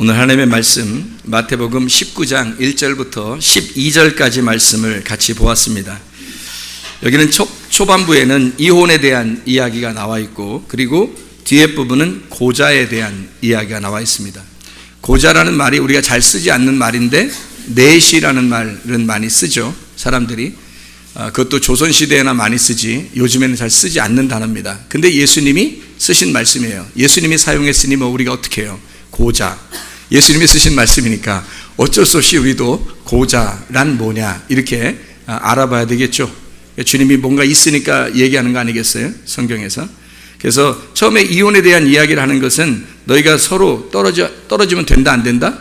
오늘 하나님의 말씀 마태복음 19장 1절부터 12절까지 말씀을 같이 보았습니다. 여기는 초반부에는 이혼에 대한 이야기가 나와 있고, 그리고 뒤에 부분은 고자에 대한 이야기가 나와 있습니다. 고자라는 말이 우리가 잘 쓰지 않는 말인데 넷이라는 말은 많이 쓰죠, 사람들이. 그것도 조선시대에나 많이 쓰지 요즘에는 잘 쓰지 않는 단어입니다. 근데 예수님이 쓰신 말씀이에요. 예수님이 사용했으니 뭐 우리가 어떻게 해요? 고자. 예수님이 쓰신 말씀이니까 어쩔 수 없이 우리도 고자란 뭐냐 이렇게 알아봐야 되겠죠. 주님이 뭔가 있으니까 얘기하는 거 아니겠어요? 성경에서. 그래서 처음에 이혼에 대한 이야기를 하는 것은 너희가 서로 떨어지면 된다 안 된다?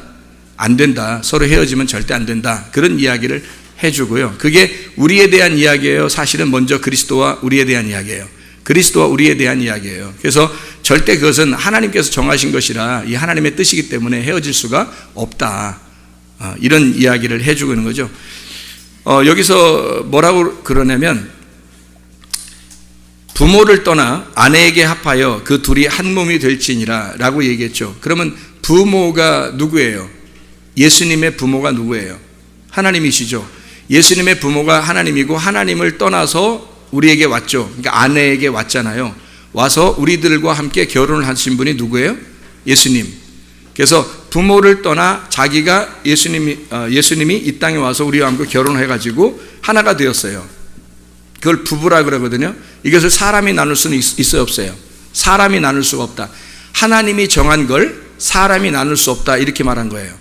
안 된다. 서로 헤어지면 절대 안 된다. 그런 이야기를 해주고요. 그게 우리에 대한 이야기예요? 사실은 먼저 그리스도와 우리에 대한 이야기예요. 그리스도와 우리에 대한 이야기예요. 그래서 절대 그것은 하나님께서 정하신 것이라 이 하나님의 뜻이기 때문에 헤어질 수가 없다. 이런 이야기를 해주고 있는 거죠. 여기서 뭐라고 그러냐면, 부모를 떠나 아내에게 합하여 그 둘이 한 몸이 될지니라 라고 얘기했죠. 그러면 부모가 누구예요? 예수님의 부모가 누구예요? 하나님이시죠. 예수님의 부모가 하나님이고, 하나님을 떠나서 우리에게 왔죠. 그러니까 아내에게 왔잖아요. 와서 우리들과 함께 결혼을 하신 분이 누구예요? 예수님. 그래서 부모를 떠나 자기가 예수님이 이 땅에 와서 우리와 함께 결혼을 해가지고 하나가 되었어요. 그걸 부부라 그러거든요. 이것을 사람이 나눌 수는 있어요, 없어요? 사람이 나눌 수가 없다. 하나님이 정한 걸 사람이 나눌 수 없다, 이렇게 말한 거예요.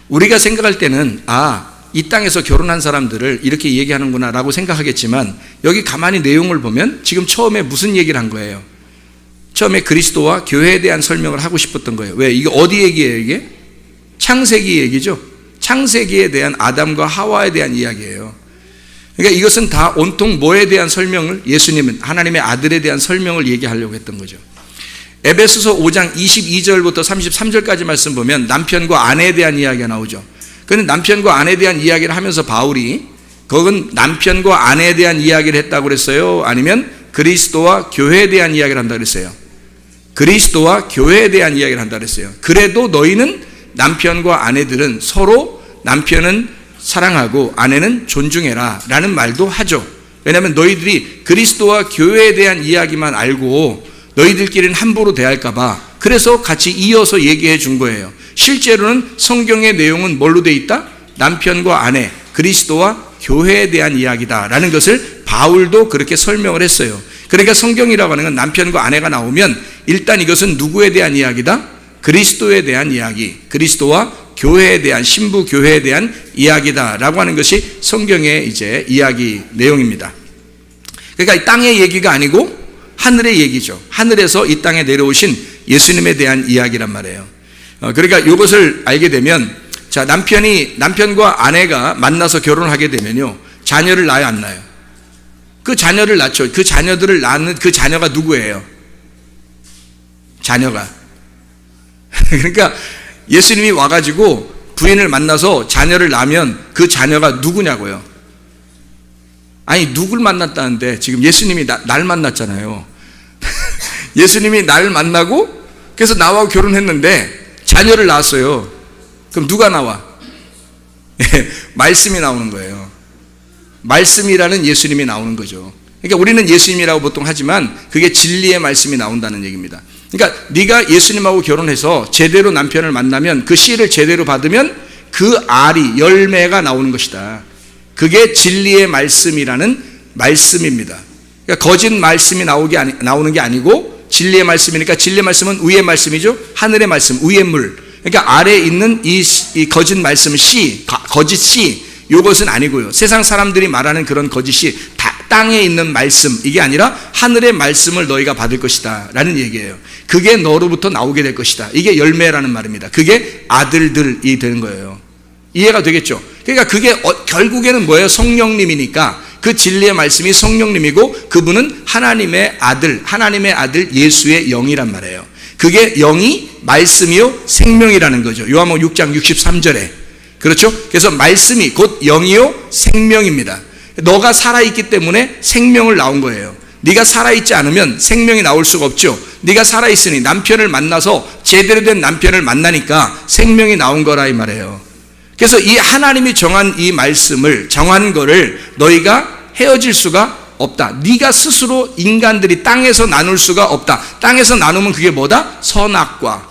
우리가 생각할 때는 이 땅에서 결혼한 사람들을 이렇게 얘기하는구나 라고 생각하겠지만, 여기 가만히 내용을 보면 지금 처음에 무슨 얘기를 한 거예요? 처음에 그리스도와 교회에 대한 설명을 하고 싶었던 거예요. 왜? 이게 어디 얘기예요? 이게 창세기 얘기죠. 창세기에 대한 아담과 하와에 대한 이야기예요. 그러니까 이것은 다 온통 뭐에 대한 설명을, 예수님은 하나님의 아들에 대한 설명을 얘기하려고 했던 거죠. 에베소서 5장 22절부터 33절까지 말씀 보면 남편과 아내에 대한 이야기가 나오죠. 그런데 남편과 아내에 대한 이야기를 하면서 바울이, 그건 남편과 아내에 대한 이야기를 했다고 그랬어요? 아니면 그리스도와 교회에 대한 이야기를 한다고 그랬어요? 그리스도와 교회에 대한 이야기를 한다고 그랬어요. 그래도 너희는, 남편과 아내들은 서로 남편은 사랑하고 아내는 존중해라 라는 말도 하죠. 왜냐하면 너희들이 그리스도와 교회에 대한 이야기만 알고 너희들끼리는 함부로 대할까 봐, 그래서 같이 이어서 얘기해 준 거예요. 실제로는 성경의 내용은 뭘로 돼 있다? 남편과 아내, 그리스도와 교회에 대한 이야기다 라는 것을 바울도 그렇게 설명을 했어요. 그러니까 성경이라고 하는 건 남편과 아내가 나오면 일단 이것은 누구에 대한 이야기다? 그리스도에 대한 이야기, 그리스도와 교회에 대한, 신부 교회에 대한 이야기다 라고 하는 것이 성경의 이제 이야기 내용입니다. 그러니까 이 땅의 얘기가 아니고 하늘의 얘기죠. 하늘에서 이 땅에 내려오신 예수님에 대한 이야기란 말이에요. 그러니까 이것을 알게 되면, 자, 남편과 아내가 만나서 결혼을 하게 되면요, 자녀를 낳아요, 안 낳아요? 그 자녀를 낳죠. 그 자녀들을 낳는 그 자녀가 누구예요? 자녀가. 그러니까 예수님이 와가지고 부인을 만나서 자녀를 낳으면 그 자녀가 누구냐고요? 아니, 누굴 만났다는데 지금 예수님이 날 만났잖아요. 예수님이 날 만나고 그래서 나와 결혼했는데 자녀를 낳았어요. 그럼 누가 나와? 말씀이 나오는 거예요. 말씀이라는 예수님이 나오는 거죠. 그러니까 우리는 예수님이라고 보통 하지만 그게 진리의 말씀이 나온다는 얘기입니다. 그러니까 네가 예수님하고 결혼해서 제대로 남편을 만나면, 그 씨를 제대로 받으면 그 알이, 열매가 나오는 것이다. 그게 진리의 말씀이라는 말씀입니다. 그러니까 거짓 말씀이 나오는 게 아니고 진리의 말씀이니까, 진리의 말씀은 위의 말씀이죠. 하늘의 말씀, 위의 물. 그러니까 아래에 있는 이 거짓 말씀, 씨, 거짓 씨, 이것은 아니고요. 세상 사람들이 말하는 그런 거짓이 땅에 있는 말씀, 이게 아니라 하늘의 말씀을 너희가 받을 것이다 라는 얘기예요. 그게 너로부터 나오게 될 것이다. 이게 열매라는 말입니다. 그게 아들들이 되는 거예요. 이해가 되겠죠? 그러니까 그게 결국에는 뭐예요? 성령님이니까 그 진리의 말씀이 성령님이고, 그분은 하나님의 아들 예수의 영이란 말이에요. 그게 영이 말씀이요 생명이라는 거죠. 요한복음 6장 63절에. 그렇죠? 그래서 말씀이 곧 영이요 생명입니다. 너가 살아있기 때문에 생명을 나온 거예요. 네가 살아있지 않으면 생명이 나올 수가 없죠. 네가 살아있으니 남편을 만나서 제대로 된 남편을 만나니까 생명이 나온 거라 이 말이에요. 그래서 이 하나님이 정한 이 말씀을 정한 거를 너희가 헤어질 수가 없다. 네가 스스로 인간들이 땅에서 나눌 수가 없다. 땅에서 나누면 그게 뭐다? 선악과.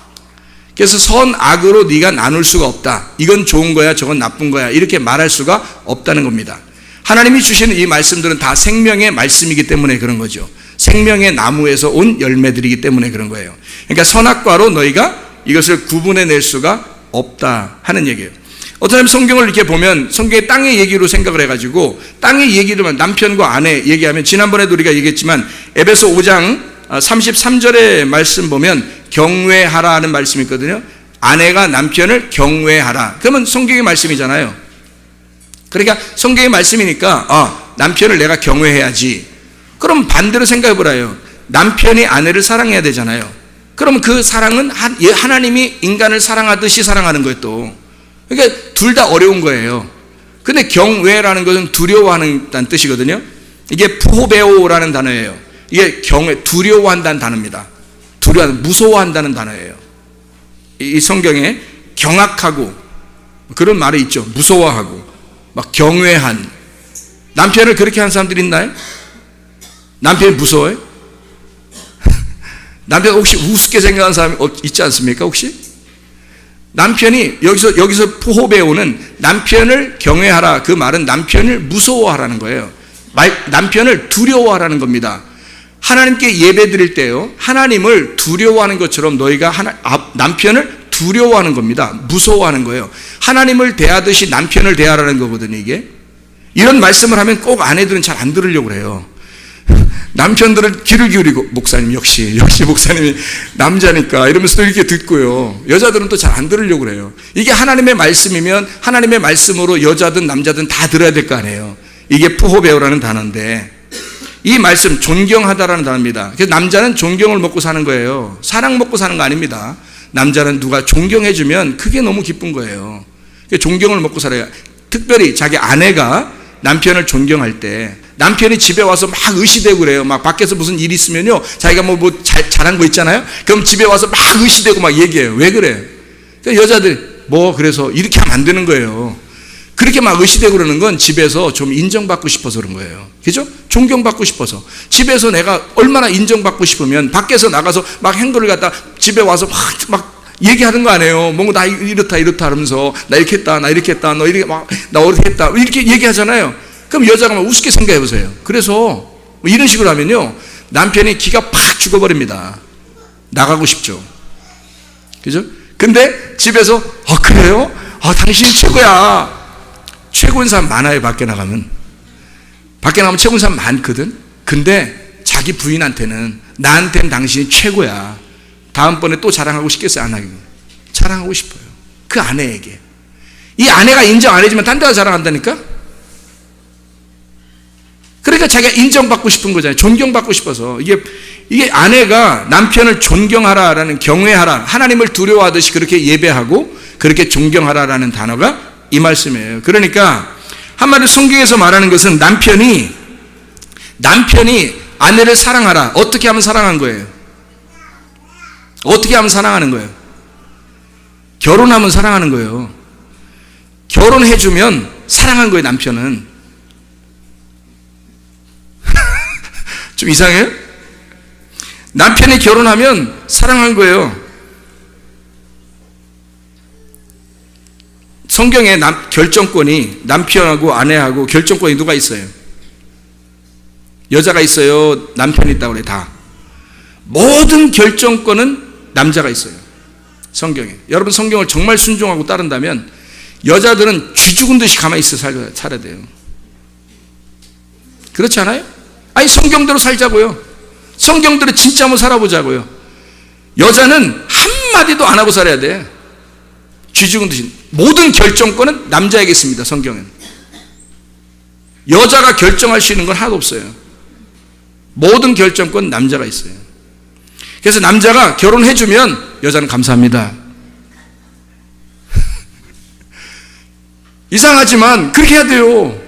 그래서 선악으로 네가 나눌 수가 없다. 이건 좋은 거야, 저건 나쁜 거야, 이렇게 말할 수가 없다는 겁니다. 하나님이 주시는 이 말씀들은 다 생명의 말씀이기 때문에 그런 거죠. 생명의 나무에서 온 열매들이기 때문에 그런 거예요. 그러니까 선악과로 너희가 이것을 구분해낼 수가 없다 하는 얘기예요. 어떤 사람 성경을 이렇게 보면 성경의 땅의 얘기로 생각을 해가지고 땅의 얘기로만 남편과 아내 얘기하면, 지난번에도 우리가 얘기했지만 에베소 5장 33절의 말씀 보면 경외하라 하는 말씀이 있거든요. 아내가 남편을 경외하라. 그러면 성경의 말씀이잖아요. 그러니까 성경의 말씀이니까 남편을 내가 경외해야지. 그럼 반대로 생각해 보라요. 남편이 아내를 사랑해야 되잖아요. 그러면 그 사랑은 하나님이 인간을 사랑하듯이 사랑하는 거예요 또. 그러니까 둘 다 어려운 거예요. 근데 경외라는 것은 두려워하는 뜻이거든요. 이게 푸호베오라는 단어예요. 이게 두려워한다는 단어입니다. 무서워한다는 단어예요. 이 성경에 경악하고 그런 말이 있죠. 무서워하고 막 경외한. 남편을 그렇게 하는 사람들이 있나요? 남편이 무서워요? 남편 혹시 우습게 생각하는 사람이 있지 않습니까 혹시? 남편이 여기서 푸호베오는 남편을 경외하라, 그 말은 남편을 무서워하라는 거예요. 남편을 두려워하라는 겁니다. 하나님께 예배 드릴 때요, 하나님을 두려워하는 것처럼 너희가 남편을 두려워하는 겁니다. 무서워하는 거예요. 하나님을 대하듯이 남편을 대하라는 거거든요. 이게 이런 말씀을 하면 꼭 아내들은 잘 안 들으려고 그래요. 남편들은 귀를 기울이고, 목사님 역시 목사님이 남자니까 이러면서 이렇게 듣고요, 여자들은 또 잘 안 들으려고 그래요. 이게 하나님의 말씀이면 하나님의 말씀으로 여자든 남자든 다 들어야 될 거 아니에요. 이게 푸호베오라는 단어인데, 이 말씀 존경하다라는 단어입니다. 그래서 남자는 존경을 먹고 사는 거예요. 사랑 먹고 사는 거 아닙니다. 남자는 누가 존경해 주면 그게 너무 기쁜 거예요. 존경을 먹고 살아요. 특별히 자기 아내가 남편을 존경할 때, 남편이 집에 와서 막 의시되고 그래요. 막 밖에서 무슨 일 있으면요, 자기가 잘한 거 있잖아요. 그럼 집에 와서 막 의시되고 막 얘기해요. 왜 그래? 그러니까 여자들 그래서 이렇게 하면 안 되는 거예요. 그렇게 막 의시되고 그러는 건 집에서 좀 인정받고 싶어서 그런 거예요. 그죠? 존경받고 싶어서. 집에서 내가 얼마나 인정받고 싶으면 밖에서 나가서 막 행거를 갖다 집에 와서 막 얘기하는 거 아니에요. 나 이렇다 하면서 나 이렇게 했다, 나 이렇게 했다, 너 이렇게 나 어떻게 했다, 이렇게 얘기하잖아요. 그럼 여자가 막 우습게 생각해 보세요. 그래서 이런 식으로 하면요, 남편이 기가 팍 죽어버립니다. 나가고 싶죠. 그죠? 근데 집에서 그래요? 당신이 최고야. 최고인 사람 많아요. 밖에 나가면 최고인 사람 많거든. 근데 자기 부인한테는 나한테는 당신이 최고야. 다음번에 또 자랑하고 싶겠어요? 안 하고? 자랑하고 싶어요. 그 아내에게. 이 아내가 인정 안 해주면 딴 데가 자랑한다니까? 그러니까 자기가 인정받고 싶은 거잖아요. 존경받고 싶어서. 이게 아내가 남편을 존경하라라는, 경외하라, 하나님을 두려워하듯이 그렇게 예배하고 그렇게 존경하라라는 단어가 이 말씀이에요. 그러니까 한마디로 성경에서 말하는 것은 남편이 아내를 사랑하라. 어떻게 하면 사랑한 거예요? 어떻게 하면 사랑하는 거예요? 결혼하면 사랑하는 거예요. 결혼해주면 사랑한 거예요. 남편은. 좀 이상해요? 남편이 결혼하면 사랑한 거예요. 성경에 결정권이, 남편하고 아내하고 결정권이 누가 있어요? 여자가 있어요? 남편이 있다고 그래? 다. 모든 결정권은 남자가 있어요. 성경에. 여러분 성경을 정말 순종하고 따른다면 여자들은 쥐 죽은 듯이 가만히 있어 살아야 돼요. 그렇지 않아요? 아니 성경대로 살자고요. 성경대로 진짜 한번 살아보자고요. 여자는 한마디도 안 하고 살아야 돼. 쥐 죽은 듯이. 모든 결정권은 남자에게 있습니다. 성경은. 여자가 결정할 수 있는 건 하나도 없어요. 모든 결정권 남자가 있어요. 그래서 남자가 결혼해주면 여자는 감사합니다. 이상하지만 그렇게 해야 돼요.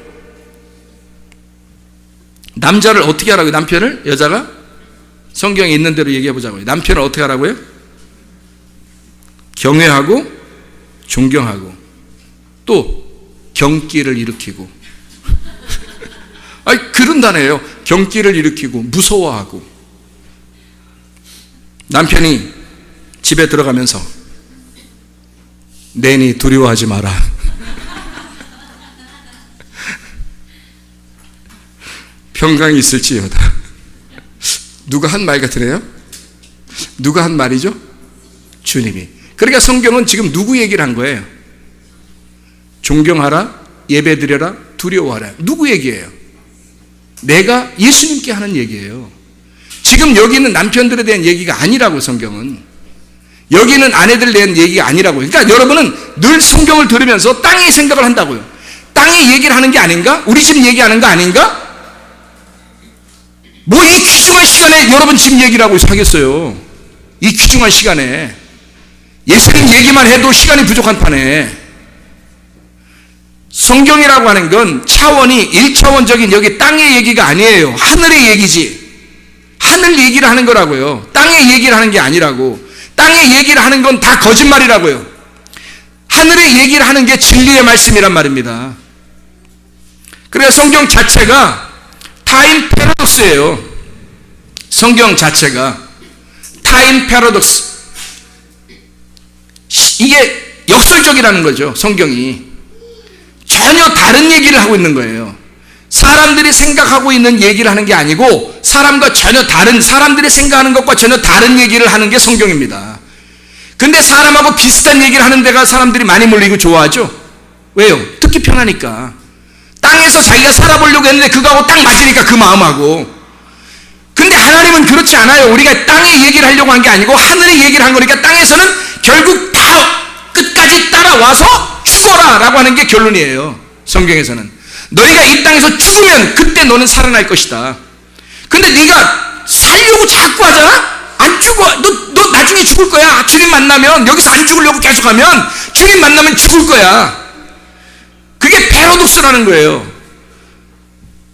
남자를 어떻게 하라고요? 남편을? 여자가? 성경에 있는 대로 얘기해 보자고요. 남편을 어떻게 하라고요? 경외하고 존경하고 또 경기를 일으키고 아니 그런다네요. 경기를 일으키고 무서워하고. 남편이 집에 들어가면서 내니 두려워하지 마라. 평강이 있을지어다. 누가 한 말 같으네요? 누가 한 말이죠? 주님이. 그러니까 성경은 지금 누구 얘기를 한 거예요? 존경하라, 예배드려라, 두려워하라. 누구 얘기예요? 내가 예수님께 하는 얘기예요. 지금 여기는 남편들에 대한 얘기가 아니라고. 성경은 여기는 아내들에 대한 얘기가 아니라고. 그러니까 여러분은 늘 성경을 들으면서 땅의 생각을 한다고요. 땅의 얘기를 하는 게 아닌가? 우리 집 얘기하는 거 아닌가? 뭐 이 귀중한 시간에 여러분 집 얘기를 하고 하겠어요. 이 귀중한 시간에 예수님 얘기만 해도 시간이 부족한 판에. 성경이라고 하는 건 차원이 1차원적인 여기 땅의 얘기가 아니에요. 하늘의 얘기지. 하늘 얘기를 하는 거라고요. 땅의 얘기를 하는 게 아니라고. 땅의 얘기를 하는 건 다 거짓말이라고요. 하늘의 얘기를 하는 게 진리의 말씀이란 말입니다. 그래서 성경 자체가 타임 패러독스예요. 성경 자체가 타임 패러독스. 이게 역설적이라는 거죠. 성경이 전혀 다른 얘기를 하고 있는 거예요. 사람들이 생각하고 있는 얘기를 하는 게 아니고 사람과 전혀 다른, 사람들이 생각하는 것과 전혀 다른 얘기를 하는 게 성경입니다. 근데 사람하고 비슷한 얘기를 하는 데가 사람들이 많이 몰리고 좋아하죠. 왜요? 듣기 편하니까. 땅에서 자기가 살아보려고 했는데 그거하고 딱 맞으니까 그 마음하고. 근데 하나님은 그렇지 않아요. 우리가 땅의 얘기를 하려고 한 게 아니고 하늘의 얘기를 한 거니까 땅에서는 결국 다 끝까지 따라와서 죽어라 라고 하는 게 결론이에요. 성경에서는 너희가 이 땅에서 죽으면 그때 너는 살아날 것이다. 근데 네가 살려고 자꾸 하잖아? 안 죽어. 너 나중에 죽을 거야. 주님 만나면. 여기서 안 죽으려고 계속하면 주님 만나면 죽을 거야. 그게 패러독스라는 거예요.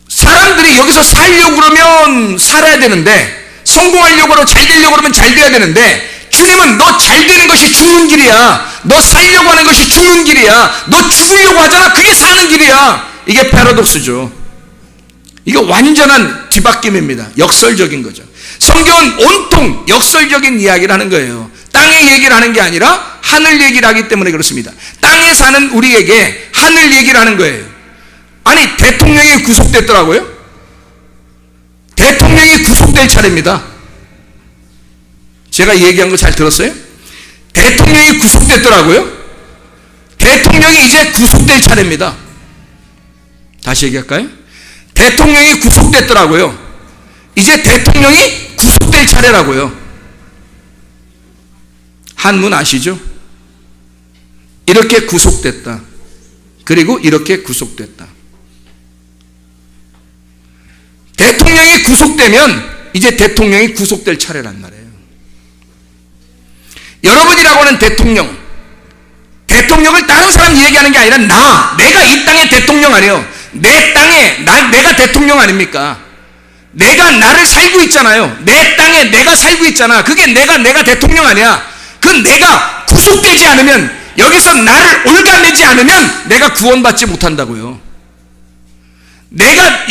사람들이 여기서 살려고 그러면 살아야 되는데, 성공하려고 그러고 잘 되려고 그러면 잘 돼야 되는데, 주님은 너 잘 되는 것이 죽는 길이야. 너 살려고 하는 것이 죽는 길이야. 너 죽으려고 하잖아. 그게 사는 길이야. 이게 패러독스죠. 이거 완전한 뒤바뀜입니다. 역설적인 거죠. 성경은 온통 역설적인 이야기를 하는 거예요. 땅의 얘기를 하는 게 아니라 하늘 얘기를 하기 때문에 그렇습니다. 땅에 사는 우리에게 하늘 얘기를 하는 거예요. 아니 대통령이 구속됐더라고요. 대통령이 구속될 차례입니다. 제가 얘기한 거 잘 들었어요? 대통령이 구속됐더라고요. 대통령이 이제 구속될 차례입니다. 다시 얘기할까요? 대통령이 구속됐더라고요. 이제 대통령이 구속될 차례라고요. 한문 아시죠? 이렇게 구속됐다. 그리고 이렇게 구속됐다. 대통령이 구속되면 이제 대통령이 구속될 차례란 말이에요. 여러분이라고 하는 대통령을 다른 사람 얘기하는 게 아니라 내가 이 땅의 대통령 아니에요. 내 땅에 내가 대통령 아닙니까? 내가 나를 살고 있잖아요. 내 땅에 내가 살고 있잖아. 그게 내가 대통령 아니야. 그 내가 구속되지 않으면, 여기서 나를 올가매지 않으면 내가 구원받지 못한다고요. 내가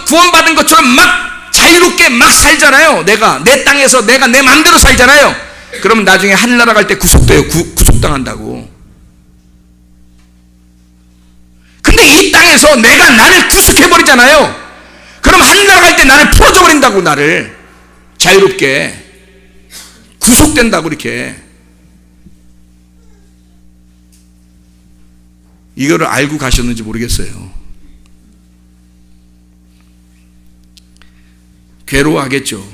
구원받은 것처럼 막 자유롭게 막 살잖아요. 내가 내 땅에서 내가 내 마음대로 살잖아요. 그러면 나중에 하늘나라 갈 때 구속돼요. 구속당한다고. 근데 이 땅에서 내가 나를 구속해버리잖아요. 그럼 하늘나라 갈 때 나를 풀어줘 버린다고. 나를 자유롭게 구속된다고. 이렇게 이거를 알고 가셨는지 모르겠어요. 괴로워하겠죠.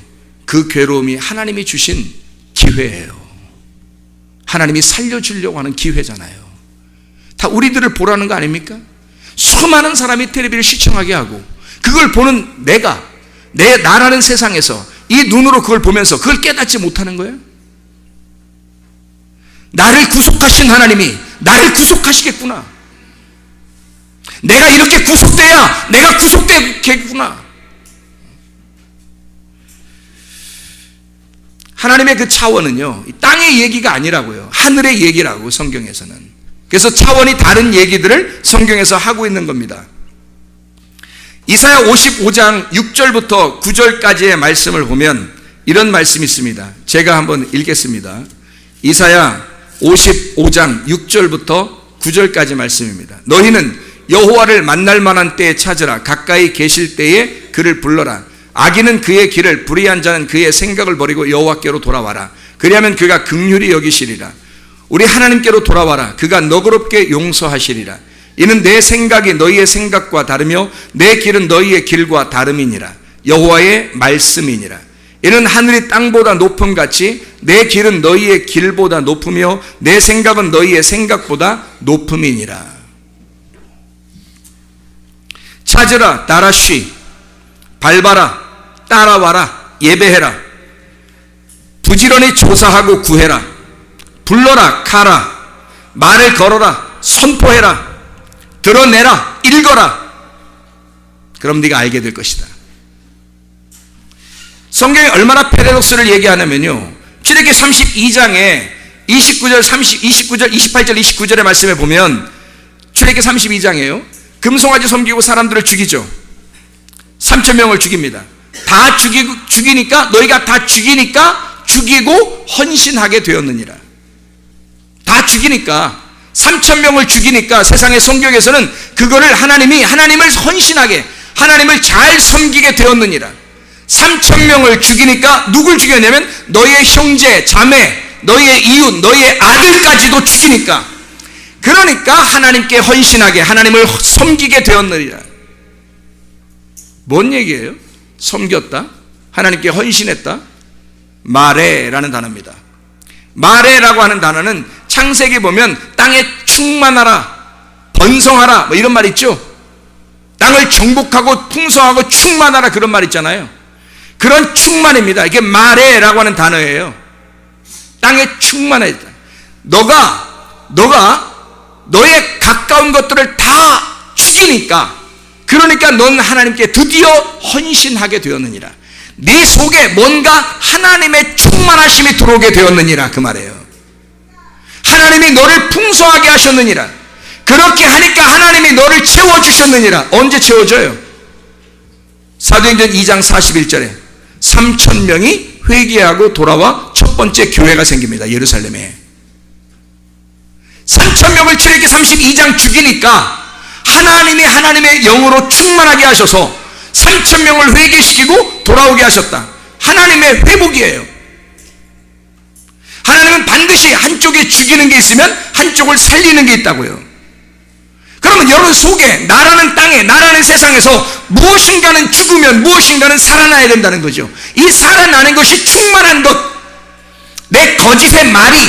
그 괴로움이 하나님이 주신 기회예요. 하나님이 살려주려고 하는 기회잖아요. 다 우리들을 보라는 거 아닙니까? 수많은 사람이 텔레비를 시청하게 하고, 그걸 보는 나라는 세상에서 이 눈으로 그걸 보면서 그걸 깨닫지 못하는 거예요. 나를 구속하신 하나님이 나를 구속하시겠구나. 내가 이렇게 구속돼야 내가 구속되겠구나. 하나님의 그 차원은요, 땅의 얘기가 아니라고요. 하늘의 얘기라고, 성경에서는. 그래서 차원이 다른 얘기들을 성경에서 하고 있는 겁니다. 이사야 55장 6절부터 9절까지의 말씀을 보면 이런 말씀이 있습니다. 제가 한번 읽겠습니다. 이사야 55장 6절부터 9절까지 말씀입니다. 너희는 여호와를 만날 만한 때에 찾으라. 가까이 계실 때에 그를 불러라. 악인은 그의 길을, 불의한 자는 그의 생각을 버리고 여호와께로 돌아와라. 그리하면 그가 긍휼히 여기시리라. 우리 하나님께로 돌아와라. 그가 너그럽게 용서하시리라. 이는 내 생각이 너희의 생각과 다르며 내 길은 너희의 길과 다름이니라. 여호와의 말씀이니라. 이는 하늘이 땅보다 높음같이 내 길은 너희의 길보다 높으며 내 생각은 너희의 생각보다 높음이니라. 찾으라, 따라쉬, 밟아라, 따라와라, 예배해라. 부지런히 조사하고 구해라. 불러라, 가라. 말을 걸어라, 선포해라. 드러내라, 읽어라. 그럼 네가 알게 될 것이다. 성경이 얼마나 패러독스를 얘기하냐면요, 출애굽기 32장에 29절, 28절, 29절의 말씀에 보면, 출애굽기 32장이에요. 금송아지 섬기고 사람들을 죽이죠. 3,000명을 죽입니다. 다 죽이니까, 너희가 다 죽이니까 죽이고 헌신하게 되었느니라. 다 죽이니까, 3,000명을 죽이니까 세상의 성경에서는 그거를 하나님을 헌신하게, 하나님을 잘 섬기게 되었느니라. 3,000명을 죽이니까 누굴 죽였냐면 너희의 형제, 자매, 너희의 이웃, 너희의 아들까지도 죽이니까, 그러니까 하나님께 헌신하게, 하나님을 섬기게 되었느니라. 뭔 얘기예요? 섬겼다? 하나님께 헌신했다? 마레라는 단어입니다. 마레라고 하는 단어는 창세기 보면 땅에 충만하라, 번성하라, 뭐 이런 말 있죠? 땅을 정복하고 풍성하고 충만하라, 그런 말 있잖아요. 그런 충만입니다. 이게 마레라고 하는 단어예요. 땅에 충만하다. 너가 너의 가까운 것들을 다 죽이니까, 그러니까 넌 하나님께 드디어 헌신하게 되었느니라. 네 속에 뭔가 하나님의 충만하심이 들어오게 되었느니라, 그 말이에요. 하나님이 너를 풍성하게 하셨느니라. 그렇게 하니까 하나님이 너를 채워주셨느니라. 언제 채워줘요? 사도행전 2장 41절에 3,000명이 회개하고 돌아와 첫 번째 교회가 생깁니다. 예루살렘에. 3,000명을 출애굽기 32장 죽이니까 하나님이 하나님의 영으로 충만하게 하셔서 3,000명을 회개시키고 돌아오게 하셨다. 하나님의 회복이에요. 하나님은 반드시 한쪽에 죽이는 게 있으면 한쪽을 살리는 게 있다고요. 그러면 여러분 속에, 나라는 땅에, 나라는 세상에서 무엇인가는 죽으면 무엇인가는 살아나야 된다는 거죠. 이 살아나는 것이 충만한 것, 내 거짓의 말이,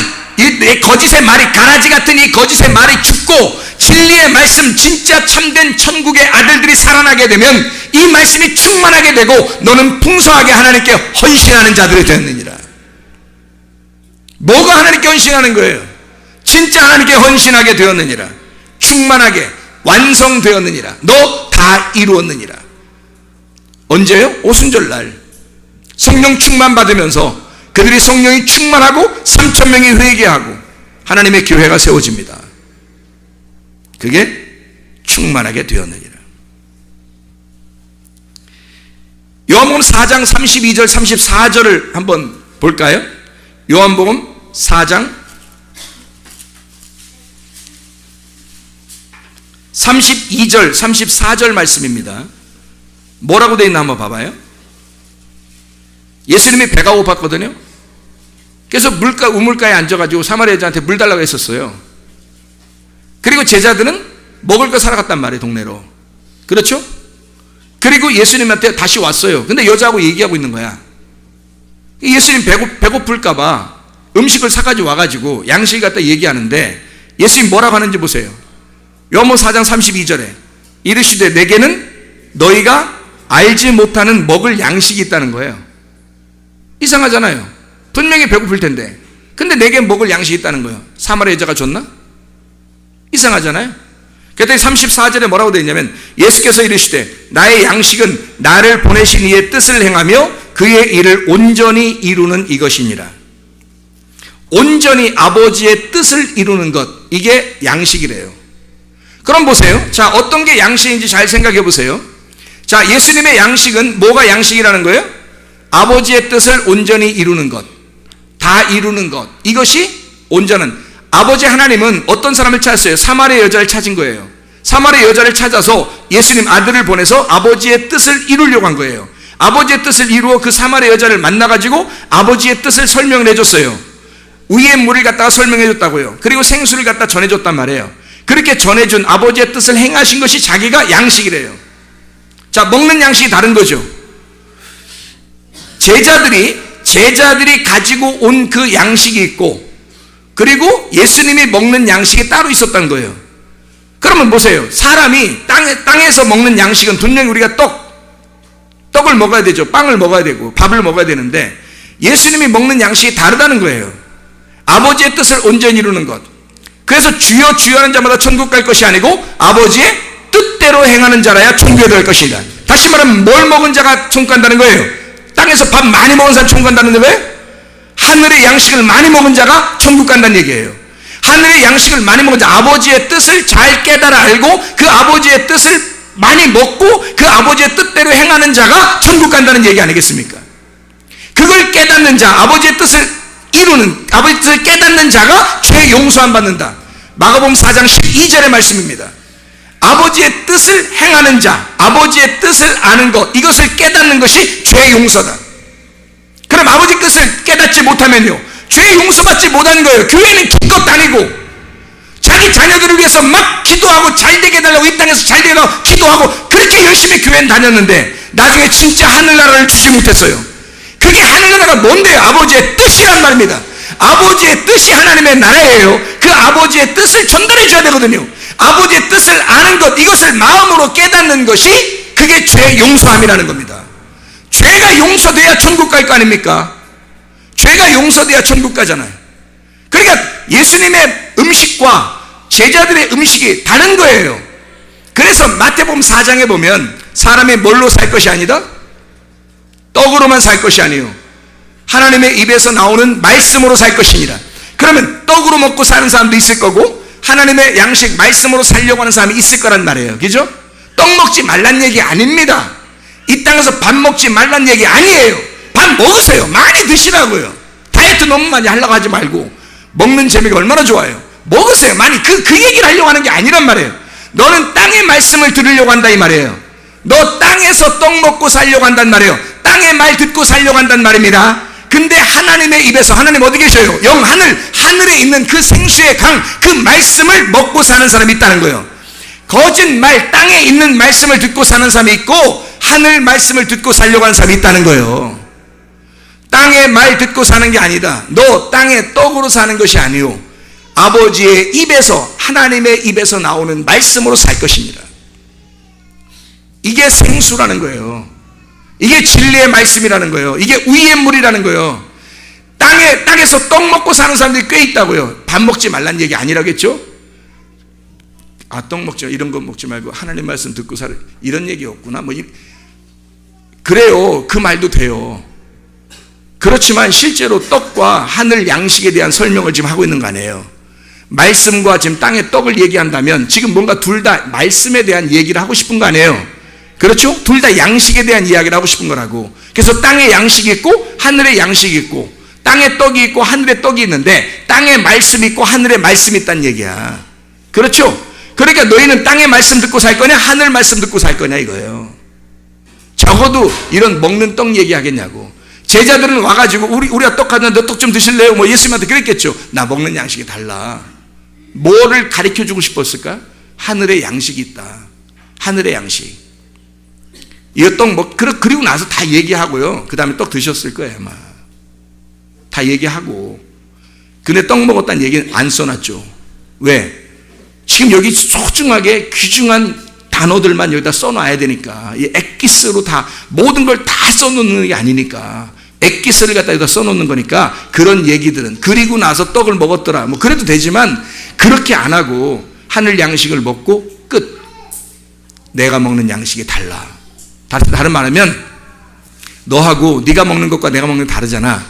가라지 같은 이 거짓의 말이 죽고 진리의 말씀, 진짜 참된 천국의 아들들이 살아나게 되면 이 말씀이 충만하게 되고 너는 풍성하게 하나님께 헌신하는 자들이 되었느니라. 뭐가 하나님께 헌신하는 거예요? 진짜 하나님께 헌신하게 되었느니라. 충만하게 완성되었느니라. 너 다 이루었느니라. 언제요? 오순절날 성령 충만 받으면서 그들이 성령이 충만하고 3,000명이 회개하고 하나님의 교회가 세워집니다. 그게 충만하게 되었느니라. 요한복음 4장 32절 34절을 한번 볼까요? 요한복음 4장 32절 34절 말씀입니다. 뭐라고 되어 있나 한번 봐봐요. 예수님이 배가 고팠거든요. 그래서 우물가에 앉아가지고 사마리아 여자한테 물 달라고 했었어요. 그리고 제자들은 먹을 거 사러 갔단 말이에요, 동네로. 그렇죠? 그리고 예수님한테 다시 왔어요. 근데 여자하고 얘기하고 있는 거야. 예수님 배고플까봐 음식을 사가지고 와가지고 양식을 갖다 얘기하는데 예수님 뭐라고 하는지 보세요. 요한복음 4장 32절에 이르시되 내게는 너희가 알지 못하는 먹을 양식이 있다는 거예요. 이상하잖아요. 분명히 배고플 텐데. 근데 내게 먹을 양식이 있다는 거예요. 사마리아 여자가 줬나? 이상하잖아요. 그랬더니 34절에 뭐라고 되어 있냐면 예수께서 이르시되 나의 양식은 나를 보내신 이의 뜻을 행하며 그의 일을 온전히 이루는 이것이니라. 온전히 아버지의 뜻을 이루는 것, 이게 양식이래요. 그럼 보세요. 자, 어떤 게 양식인지 잘 생각해 보세요. 자, 예수님의 양식은 뭐가 양식이라는 거예요? 아버지의 뜻을 온전히 이루는 것, 다 이루는 것, 이것이 온전한. 아버지 하나님은 어떤 사람을 찾았어요? 사마리아 여자를 찾은 거예요. 사마리아 여자를 찾아서 예수님 아들을 보내서 아버지의 뜻을 이루려고 한 거예요. 아버지의 뜻을 이루어 그 사마리아 여자를 만나가지고 아버지의 뜻을 설명을 해줬어요. 위의 물을 갖다가 설명해줬다고요. 그리고 생수를 갖다 전해줬단 말이에요. 그렇게 전해준 아버지의 뜻을 행하신 것이 자기가 양식이래요. 자, 먹는 양식이 다른 거죠. 제자들이 가지고 온 그 양식이 있고, 그리고 예수님이 먹는 양식이 따로 있었다는 거예요. 그러면 보세요. 사람이 땅에서 먹는 양식은 분명히 우리가 떡을 먹어야 되죠. 빵을 먹어야 되고 밥을 먹어야 되는데, 예수님이 먹는 양식이 다르다는 거예요. 아버지의 뜻을 온전히 이루는 것. 그래서 주여 주여 하는 자마다 천국 갈 것이 아니고 아버지의 뜻대로 행하는 자라야 천국에 들어갈 것이다. 다시 말하면 뭘 먹은 자가 천국 간다는 거예요? 땅에서 밥 많이 먹은 사람 천국 간다는 거예요? 하늘의 양식을 많이 먹은 자가 천국 간다는 얘기예요. 하늘의 양식을 많이 먹은 자, 아버지의 뜻을 잘 깨달아 알고 그 아버지의 뜻을 많이 먹고 그 아버지의 뜻대로 행하는 자가 천국 간다는 얘기 아니겠습니까? 그걸 깨닫는 자, 아버지의 뜻을 이루는, 아버지의 뜻을 깨닫는 자가 죄 용서함 받는다. 마가복음 4장 12절의 말씀입니다. 아버지의 뜻을 행하는 자, 아버지의 뜻을 아는 것, 이것을 깨닫는 것이 죄 용서다. 그럼 아버지 뜻을 깨닫지 못하면요, 죄 용서받지 못하는 거예요. 교회는 기껏 다니고 자기 자녀들을 위해서 막 기도하고 잘 되게 해달라고, 이 땅에서 잘 되게 해달라고 기도하고 그렇게 열심히 교회는 다녔는데 나중에 진짜 하늘나라를 주지 못했어요. 그게 하늘나라가 뭔데요? 아버지의 뜻이란 말입니다. 아버지의 뜻이 하나님의 나라예요. 그 아버지의 뜻을 전달해 줘야 되거든요. 아버지의 뜻을 아는 것, 이것을 마음으로 깨닫는 것이 그게 죄 용서함이라는 겁니다. 죄가 용서돼야 천국 갈 거 아닙니까? 죄가 용서돼야 천국 가잖아요. 그러니까 예수님의 음식과 제자들의 음식이 다른 거예요. 그래서 마태복음 4장에 보면 사람이 뭘로 살 것이 아니다? 떡으로만 살 것이 아니요 하나님의 입에서 나오는 말씀으로 살 것이니라. 그러면 떡으로 먹고 사는 사람도 있을 거고 하나님의 양식 말씀으로 살려고 하는 사람이 있을 거란 말이에요. 그죠? 떡 먹지 말란 얘기 아닙니다. 이 땅에서 밥 먹지 말란 얘기 아니에요. 밥 먹으세요. 많이 드시라고요. 다이어트 너무 많이 하려고 하지 말고 먹는 재미가 얼마나 좋아요. 먹으세요. 많이. 그 얘기를 하려고 하는 게 아니란 말이에요. 너는 땅의 말씀을 들으려고 한다 이 말이에요. 너 땅에서 떡 먹고 살려고 한단 말이에요. 땅의 말 듣고 살려고 한단 말입니다. 근데 하나님의 입에서, 하나님 어디 계셔요? 영 하늘에 있는 그 생수의 강, 그 말씀을 먹고 사는 사람이 있다는 거예요. 거짓말, 땅에 있는 말씀을 듣고 사는 사람이 있고 하늘 말씀을 듣고 살려고 하는 사람이 있다는 거예요. 땅의 말 듣고 사는 게 아니다. 너 땅의 떡으로 사는 것이 아니요 아버지의 입에서, 하나님의 입에서 나오는 말씀으로 살 것입니다. 이게 생수라는 거예요. 이게 진리의 말씀이라는 거예요. 이게 위의 물이라는 거예요. 땅에서 떡 먹고 사는 사람들이 꽤 있다고요. 밥 먹지 말란 얘기 아니라겠죠? 떡 먹지 마, 이런 거 먹지 말고 하나님 말씀 듣고 살아, 이런 얘기 없구나. 그래요. 그 말도 돼요. 그렇지만 실제로 떡과 하늘 양식에 대한 설명을 지금 하고 있는 거 아니에요. 말씀과 지금 땅의 떡을 얘기한다면 지금 뭔가 둘 다 말씀에 대한 얘기를 하고 싶은 거 아니에요. 그렇죠? 둘 다 양식에 대한 이야기를 하고 싶은 거라고. 그래서 땅에 양식이 있고 하늘에 양식이 있고, 땅에 떡이 있고 하늘에 떡이 있는데 땅에 말씀이 있고 하늘에 말씀이 있다는 얘기야. 그렇죠? 그러니까 너희는 땅의 말씀 듣고 살 거냐 하늘 말씀 듣고 살 거냐 이거예요. 적어도 이런 먹는 떡 얘기하겠냐고. 제자들은 와가지고 우리가 떡 하는데 너 떡 좀 드실래요? 예수님한테 그랬겠죠. 나 먹는 양식이 달라. 뭐를 가르쳐주고 싶었을까? 하늘의 양식이 있다. 하늘의 양식. 이거 떡 그리고 나서 다 얘기하고요. 그 다음에 떡 드셨을 거예요 아마. 다 얘기하고. 근데 떡 먹었다는 얘기는 안 써놨죠. 왜? 지금 여기 소중하게 귀중한 단어들만 여기다 써놔야 되니까. 이 엑기스로 다 모든 걸 다 써놓는 게 아니니까. 엑기스를 갖다 여기다 써놓는 거니까 그런 얘기들은, 그리고 나서 떡을 먹었더라 그래도 되지만 그렇게 안 하고 하늘 양식을 먹고 끝. 내가 먹는 양식이 달라. 다른 말하면 너하고 네가 먹는 것과 내가 먹는 게 다르잖아.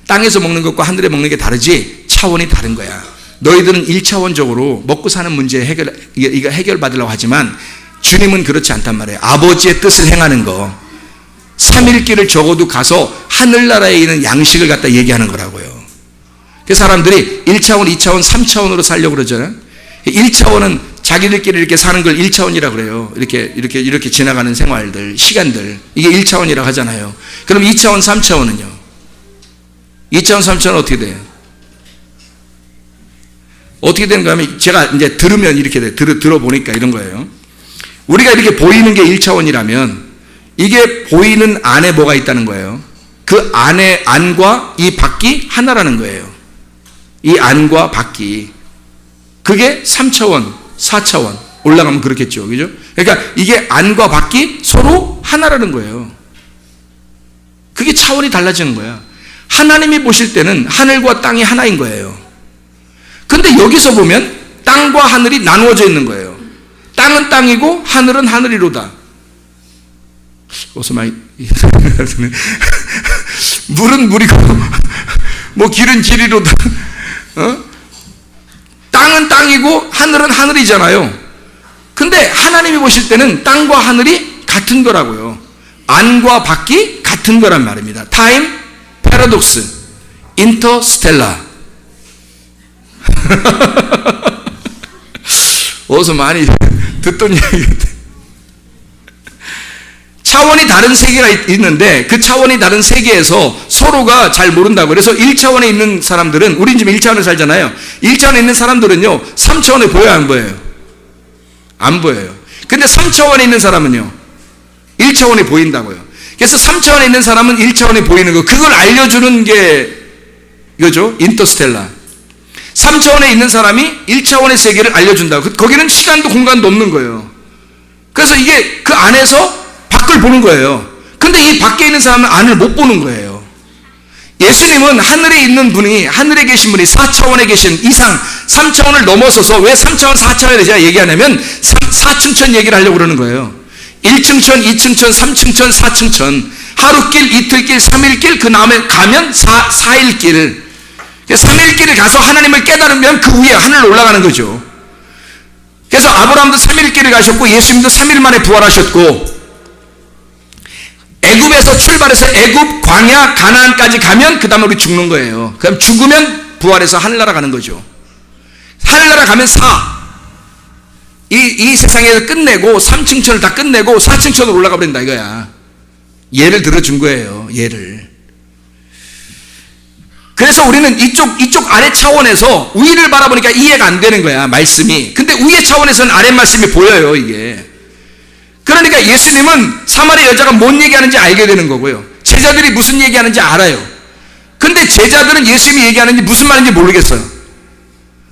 땅에서 먹는 것과 하늘에 먹는 게 다르지 차원이 다른 거야. 너희들은 1차원적으로 먹고 사는 문제 이거 해결받으려고 하지만 주님은 그렇지 않단 말이에요. 아버지의 뜻을 행하는 거. 3일길을 적어도 가서 하늘나라에 있는 양식을 갖다 얘기하는 거라고요. 그 사람들이 1차원, 2차원, 3차원으로 살려고 그러잖아요. 1차원은 자기들끼리 이렇게 사는 걸 1차원이라고 그래요. 이렇게 지나가는 생활들, 시간들. 이게 1차원이라고 하잖아요. 그럼 2차원, 3차원은요? 2차원, 3차원은 어떻게 돼요? 어떻게 되는가 하면 제가 이제 들으면 이렇게 돼. 들어보니까 이런 거예요. 우리가 이렇게 보이는 게 1차원이라면 이게 보이는 안에 뭐가 있다는 거예요. 그 안에 안과 이 밖이 하나라는 거예요. 이 안과 밖이. 그게 3차원, 4차원 올라가면 그렇겠죠. 그죠? 그러니까 이게 안과 밖이 서로 하나라는 거예요. 그게 차원이 달라지는 거야. 하나님이 보실 때는 하늘과 땅이 하나인 거예요. 근데 여기서 보면 땅과 하늘이 나누어져 있는 거예요. 땅은 땅이고 하늘은 하늘이로다. 어서 많이 물은 물이고 뭐 길은 길이로다. 땅은 땅이고 하늘은 하늘이잖아요. 근데 하나님이 보실 때는 땅과 하늘이 같은 거라고요. 안과 밖이 같은 거란 말입니다. 타임 패러독스, 인터스텔라. 어서 많이 듣던 얘기인데 차원이 다른 세계가 있는데 그 차원이 다른 세계에서 서로가 잘 모른다고. 그래서 1차원에 있는 사람들은, 우린 지금 1차원에 살잖아요. 1차원에 있는 사람들은요 3차원에 보여요, 안 보여요? 안 보여요. 근데 3차원에 있는 사람은요 1차원에 보인다고요. 그래서 3차원에 있는 사람은 1차원에 보이는 거, 그걸 알려주는 게 이거죠. 인터스텔라. 3차원에 있는 사람이 1차원의 세계를 알려준다고. 거기는 시간도 공간도 없는 거예요. 그래서 이게 그 안에서 밖을 보는 거예요. 근데 이 밖에 있는 사람은 안을 못 보는 거예요. 예수님은 하늘에 있는 분이, 하늘에 계신 분이 4차원에 계신 이상 3차원을 넘어서서, 왜 3차원 4차원에 제가 얘기하냐면 4층천 얘기를 하려고 그러는 거예요. 1층천, 2층천, 3층천, 4층천, 하루길, 이틀길, 3일길, 그 다음에 가면 4일길. 3일길을 가서 하나님을 깨달으면 그 위에 하늘로 올라가는 거죠. 그래서 아브라함도 3일길을 가셨고 예수님도 3일 만에 부활하셨고, 애굽에서 출발해서 애굽, 광야, 가나안까지 가면 그 다음에 우리 죽는 거예요. 그럼 죽으면 부활해서 하늘나라 가는 거죠. 하늘나라 가면 이 세상에서 끝내고 3층천을 다 끝내고 4층천으로 올라가 버린다 이거야. 예를 들어준 거예요. 예를. 그래서 우리는 이쪽 아래 차원에서 위를 바라보니까 이해가 안 되는 거야, 말씀이. 근데 위의 차원에서는 아래 말씀이 보여요, 이게. 그러니까 예수님은 사마리아 여자가 뭔 얘기하는지 알게 되는 거고요. 제자들이 무슨 얘기하는지 알아요. 근데 제자들은 예수님이 얘기하는지 무슨 말인지 모르겠어요.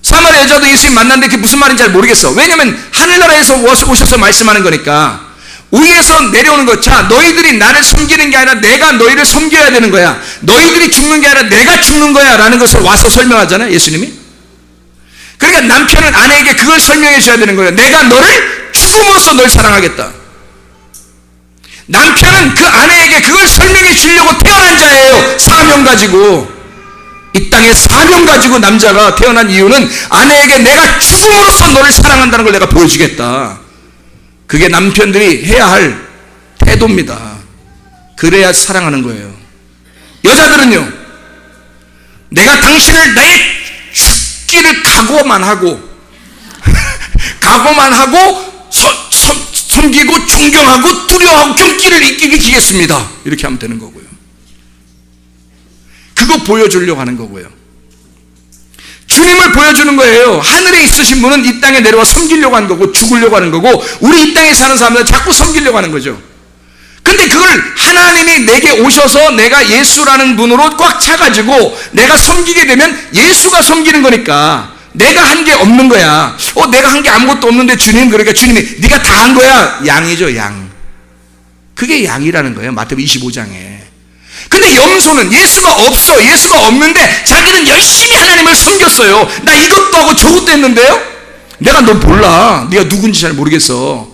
사마리아 여자도 예수님 만났는데 그게 무슨 말인지 잘 모르겠어. 왜냐면 하늘나라에서 오셔서 말씀하는 거니까. 위에서 내려오는 것. 자, 너희들이 나를 섬기는 게 아니라 내가 너희를 섬겨야 되는 거야. 너희들이 죽는 게 아니라 내가 죽는 거야 라는 것을 와서 설명하잖아요, 예수님이. 그러니까 남편은 아내에게 그걸 설명해 줘야 되는 거예요. 내가 너를 죽음으로써 널 사랑하겠다. 남편은 그 아내에게 그걸 설명해 주려고 태어난 자예요. 사명 가지고. 이 땅에 사명 가지고 남자가 태어난 이유는 아내에게 내가 죽음으로써 너를 사랑한다는 걸 내가 보여주겠다. 그게 남편들이 해야 할 태도입니다. 그래야 사랑하는 거예요. 여자들은요, 내가 당신을 나의 죽기를 각오만 하고 섬기고 존경하고 두려워하고 경기를 이기겠습니다. 이렇게 하면 되는 거고요. 그거 보여주려고 하는 거고요. 주님을 보여주는 거예요. 하늘에 있으신 분은 이 땅에 내려와 섬기려고 하는 거고 죽으려고 하는 거고, 우리 이 땅에 사는 사람들은 자꾸 섬기려고 하는 거죠. 근데 그걸 하나님이 내게 오셔서 내가 예수라는 분으로 꽉 차가지고 내가 섬기게 되면 예수가 섬기는 거니까 내가 한 게 없는 거야. 내가 한 게 아무것도 없는데 주님, 그러니까 주님이 네가 다 한 거야. 양이죠, 양. 그게 양이라는 거예요, 마태복음 25장에. 근데 염소는 예수가 없어. 예수가 없는데 자기는 열심히 하나님을 섬겼어요. 나 이것도 하고 저것도 했는데요? 내가 너 몰라. 네가 누군지 잘 모르겠어.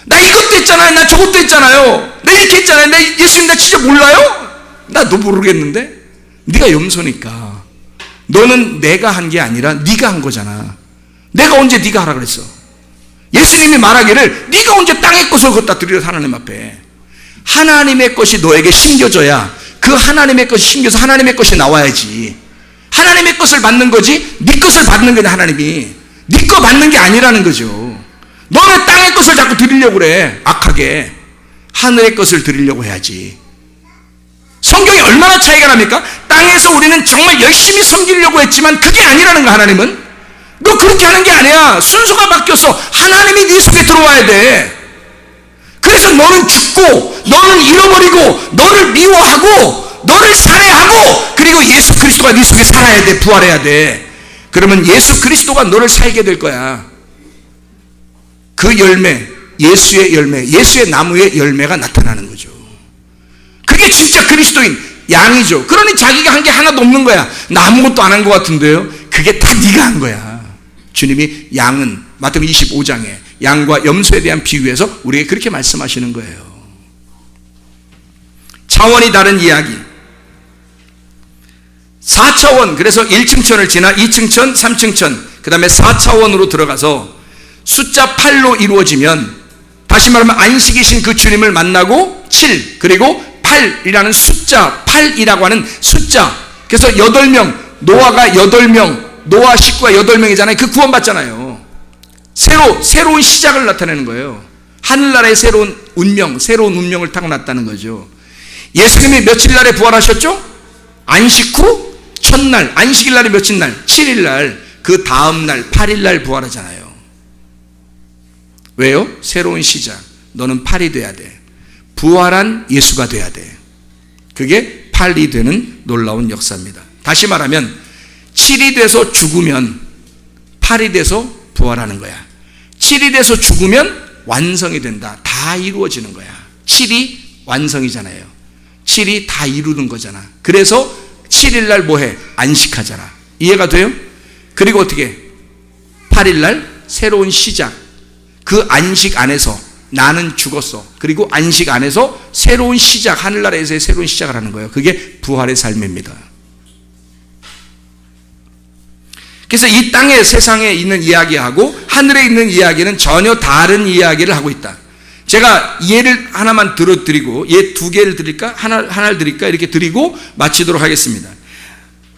나 이것도 했잖아요. 나 저것도 했잖아요. 내가 이렇게 했잖아요. 내 예수님 나 진짜 몰라요? 나도 모르겠는데. 네가 염소니까. 너는 내가 한 게 아니라 네가 한 거잖아. 내가 언제 네가 하라 그랬어? 예수님이 말하기를 네가 언제 땅의 것을 갖다 드리려 하나님 앞에. 하나님의 것이 너에게 심겨져야 그 하나님의 것이 심겨서 하나님의 것이 나와야지. 하나님의 것을 받는 거지 네 것을 받는 거냐. 하나님이 네 거 받는 게 아니라는 거죠. 너는 땅의 것을 자꾸 드리려고 그래. 악하게. 하늘의 것을 드리려고 해야지. 성경이 얼마나 차이가 납니까? 땅에서 우리는 정말 열심히 섬기려고 했지만 그게 아니라는 거야. 하나님은 너 그렇게 하는 게 아니야. 순서가 바뀌었어. 하나님이 네 속에 들어와야 돼. 그래서 너는 죽고 너는 잃어버리고 너를 미워하고 너를 살해하고 그리고 예수 그리스도가 네 속에 살아야 돼. 부활해야 돼. 그러면 예수 그리스도가 너를 살게 될 거야. 그 열매, 예수의 열매, 예수의 나무의 열매가 나타나는 거죠. 그게 진짜 그리스도인 양이죠. 그러니 자기가 한 게 하나도 없는 거야. 나 아무것도 안 한 것 같은데요. 그게 다 네가 한 거야. 주님이 양은 마태복음 25장에 양과 염소에 대한 비유에서 우리에게 그렇게 말씀하시는 거예요. 차원이 다른 이야기. 4차원, 그래서 1층 천을 지나 2층 천, 3층 천, 그 다음에 4차원으로 들어가서 숫자 8로 이루어지면, 다시 말하면 안식이신 그 주님을 만나고 7, 그리고 8이라는 숫자, 8이라고 하는 숫자. 그래서 8명, 노아가 8명, 노아 식구가 8명이잖아요. 그 구원받잖아요. 새로운 시작을 나타내는 거예요. 하늘나라의 새로운 운명을 타고났다는 거죠. 예수님이 며칠 날에 부활하셨죠? 안식 후 첫날, 안식일 날이 며칠 날? 7일 날, 그 다음 날 8일 날 부활하잖아요. 왜요? 새로운 시작. 너는 8이 돼야 돼. 부활한 예수가 돼야 돼. 그게 8이 되는 놀라운 역사입니다. 다시 말하면 7이 돼서 죽으면 8이 돼서 부활하는 거야. 7이 돼서 죽으면 완성이 된다. 다 이루어지는 거야. 7이 완성이잖아요. 7이 다 이루는 거잖아. 그래서 7일 날 뭐해? 안식하잖아. 이해가 돼요? 그리고 어떻게? 8일 날 새로운 시작. 그 안식 안에서 나는 죽었어. 그리고 안식 안에서 새로운 시작, 하늘나라에서의 새로운 시작을 하는 거예요. 그게 부활의 삶입니다. 그래서 이 땅의 세상에 있는 이야기하고 하늘에 있는 이야기는 전혀 다른 이야기를 하고 있다. 제가 예를 하나만 들어드리고, 예 2개를 드릴까? 하나를 드릴까? 이렇게 드리고 마치도록 하겠습니다.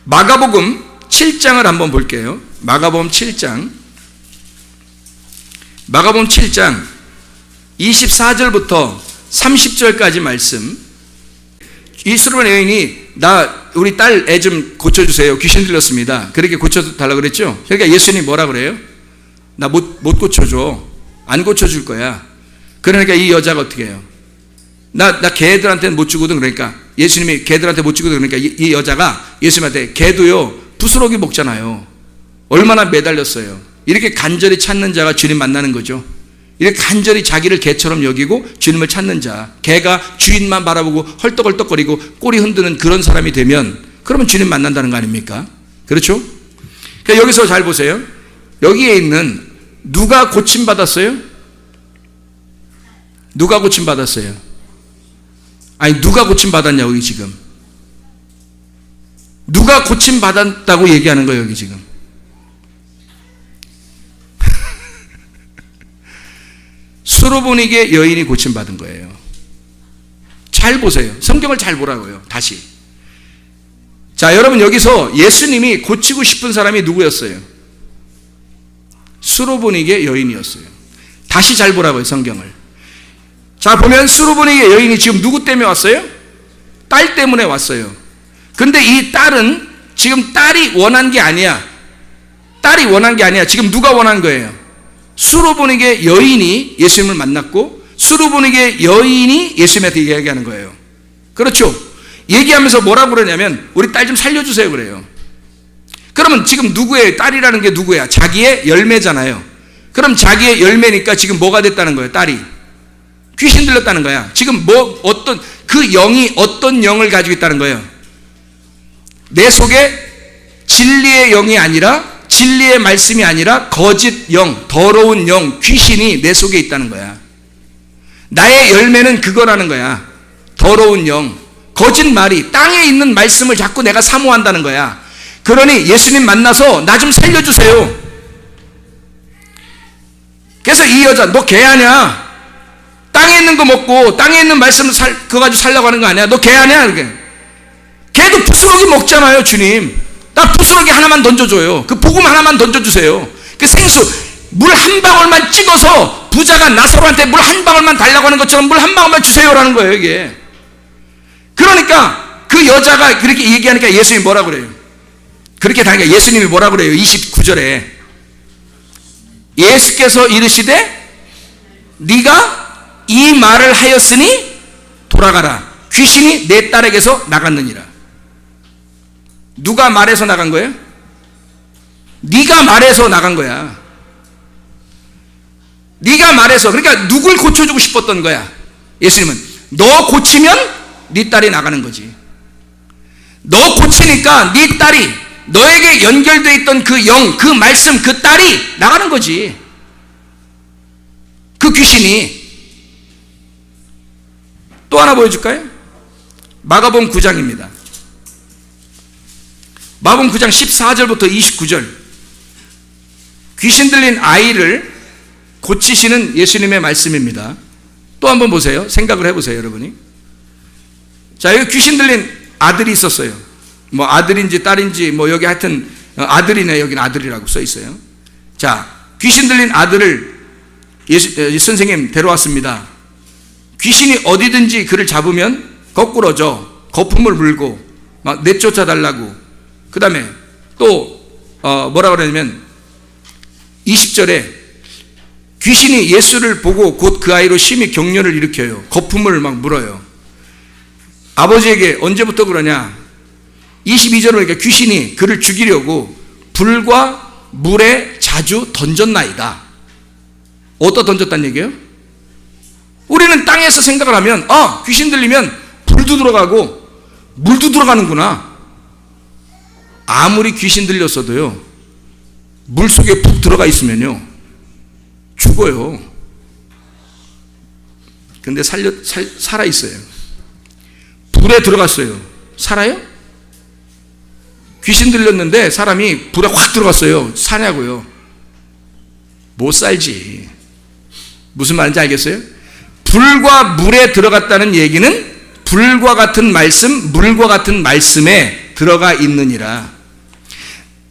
마가복음 7장을 한번 볼게요. 마가복음 7장 24절부터 30절까지 말씀. 이 수르반 여인이 우리 딸 애 좀 고쳐주세요. 귀신 들렸습니다. 그렇게 고쳐달라고 그랬죠. 그러니까 예수님이 뭐라 그래요? 나 못 고쳐줘. 안 고쳐줄 거야. 그러니까 이 여자가 어떻게 해요? 나 개들한테는 못 주거든. 그러니까 예수님이 개들한테 못 주거든. 그러니까 이 여자가 예수님한테, 개도요 부스러기 먹잖아요. 얼마나 매달렸어요. 이렇게 간절히 찾는 자가 주님 만나는 거죠. 이렇게 간절히 자기를 개처럼 여기고 주님을 찾는 자, 개가 주인만 바라보고 헐떡헐떡거리고 꼬리 흔드는 그런 사람이 되면, 그러면 주님 만난다는 거 아닙니까? 그렇죠? 그러니까 여기서 잘 보세요. 여기에 있는 누가 고침받았어요? 누가 고침받았어요? 아니 누가 고침받았냐고. 여기 지금 누가 고침받았다고 얘기하는 거예요. 여기 지금 수로보니게 여인이 고침받은 거예요. 잘 보세요. 성경을 잘 보라고요. 다시. 자, 여러분, 여기서 예수님이 고치고 싶은 사람이 누구였어요? 수로보니게 여인이었어요. 다시 잘 보라고요. 성경을. 자, 보면 수로보니게 여인이 지금 누구 때문에 왔어요? 딸 때문에 왔어요. 근데 이 딸은 지금 딸이 원한 게 아니야. 딸이 원한 게 아니야. 지금 누가 원한 거예요? 수로보니게 여인이 예수님을 만났고, 수로보니게 여인이 예수님한테 얘기하는 거예요. 그렇죠? 얘기하면서 뭐라고 그러냐면, 우리 딸 좀 살려주세요 그래요. 그러면 지금 누구예요? 딸이라는 게 누구야? 자기의 열매잖아요. 그럼 자기의 열매니까 지금 뭐가 됐다는 거예요? 딸이 귀신 들렸다는 거야. 지금 그 영이 어떤 영을 가지고 있다는 거예요? 내 속에 진리의 영이 아니라, 진리의 말씀이 아니라 거짓 영, 더러운 영, 귀신이 내 속에 있다는 거야. 나의 열매는 그거라는 거야. 더러운 영, 거짓말이, 땅에 있는 말씀을 자꾸 내가 사모한다는 거야. 그러니 예수님 만나서 나 좀 살려주세요. 그래서 이 여자, 너 개하냐? 땅에 있는 거 먹고 땅에 있는 말씀을 그거 가지고 살려고 하는 거 아니야? 너 개하냐? 이렇게. 개도 부스러기 먹잖아요. 주님, 나 부스러기 하나만 던져줘요. 그 복음 하나만 던져주세요. 그 생수 물 한 방울만 찍어서 부자가 나사로한테 물 한 방울만 달라고 하는 것처럼 물 한 방울만 주세요라는 거예요, 이게. 그러니까 그 여자가 그렇게 얘기하니까 예수님이 뭐라 그래요? 그렇게 다니까 예수님이 뭐라 그래요? 29절에 예수께서 이르시되 네가 이 말을 하였으니 돌아가라. 귀신이 내 딸에게서 나갔느니라. 누가 말해서 나간 거예요? 네가 말해서 나간 거야. 네가 말해서. 그러니까 누굴 고쳐주고 싶었던 거야? 예수님은 너 고치면 네 딸이 나가는 거지. 너 고치니까 네 딸이, 너에게 연결되어 있던 그 영, 그 말씀, 그 딸이 나가는 거지. 그 귀신이. 또 하나 보여줄까요? 마가복음 9장입니다. 마가복음 9장 14절부터 29절. 귀신 들린 아이를 고치시는 예수님의 말씀입니다. 또 한번 보세요. 생각을 해보세요, 여러분이. 자, 여기 귀신 들린 아들이 있었어요. 뭐 아들인지 딸인지 뭐 여기 하여튼 아들이네. 여기는 아들이라고 써 있어요. 자, 귀신 들린 아들을 선생님 데려왔습니다. 귀신이 어디든지 그를 잡으면 거꾸러져 거품을 물고 막 내쫓아 달라고. 그 다음에 또 뭐라 그러냐면 20절에 귀신이 예수를 보고 곧 그 아이로 심히 격려를 일으켜요. 거품을 막 물어요. 아버지에게 언제부터 그러냐? 22절에 보니까 귀신이 그를 죽이려고 불과 물에 자주 던졌나이다. 어디다 던졌다는 얘기예요? 우리는 땅에서 생각을 하면 귀신 들리면 불도 들어가고 물도 들어가는구나. 아무리 귀신 들렸어도요, 물속에 푹 들어가 있으면요 죽어요. 근데 살아있어요. 불에 들어갔어요. 살아요? 귀신 들렸는데 사람이 불에 확 들어갔어요. 사냐고요? 못 살지. 무슨 말인지 알겠어요? 불과 물에 들어갔다는 얘기는 불과 같은 말씀, 물과 같은 말씀에 들어가 있느니라.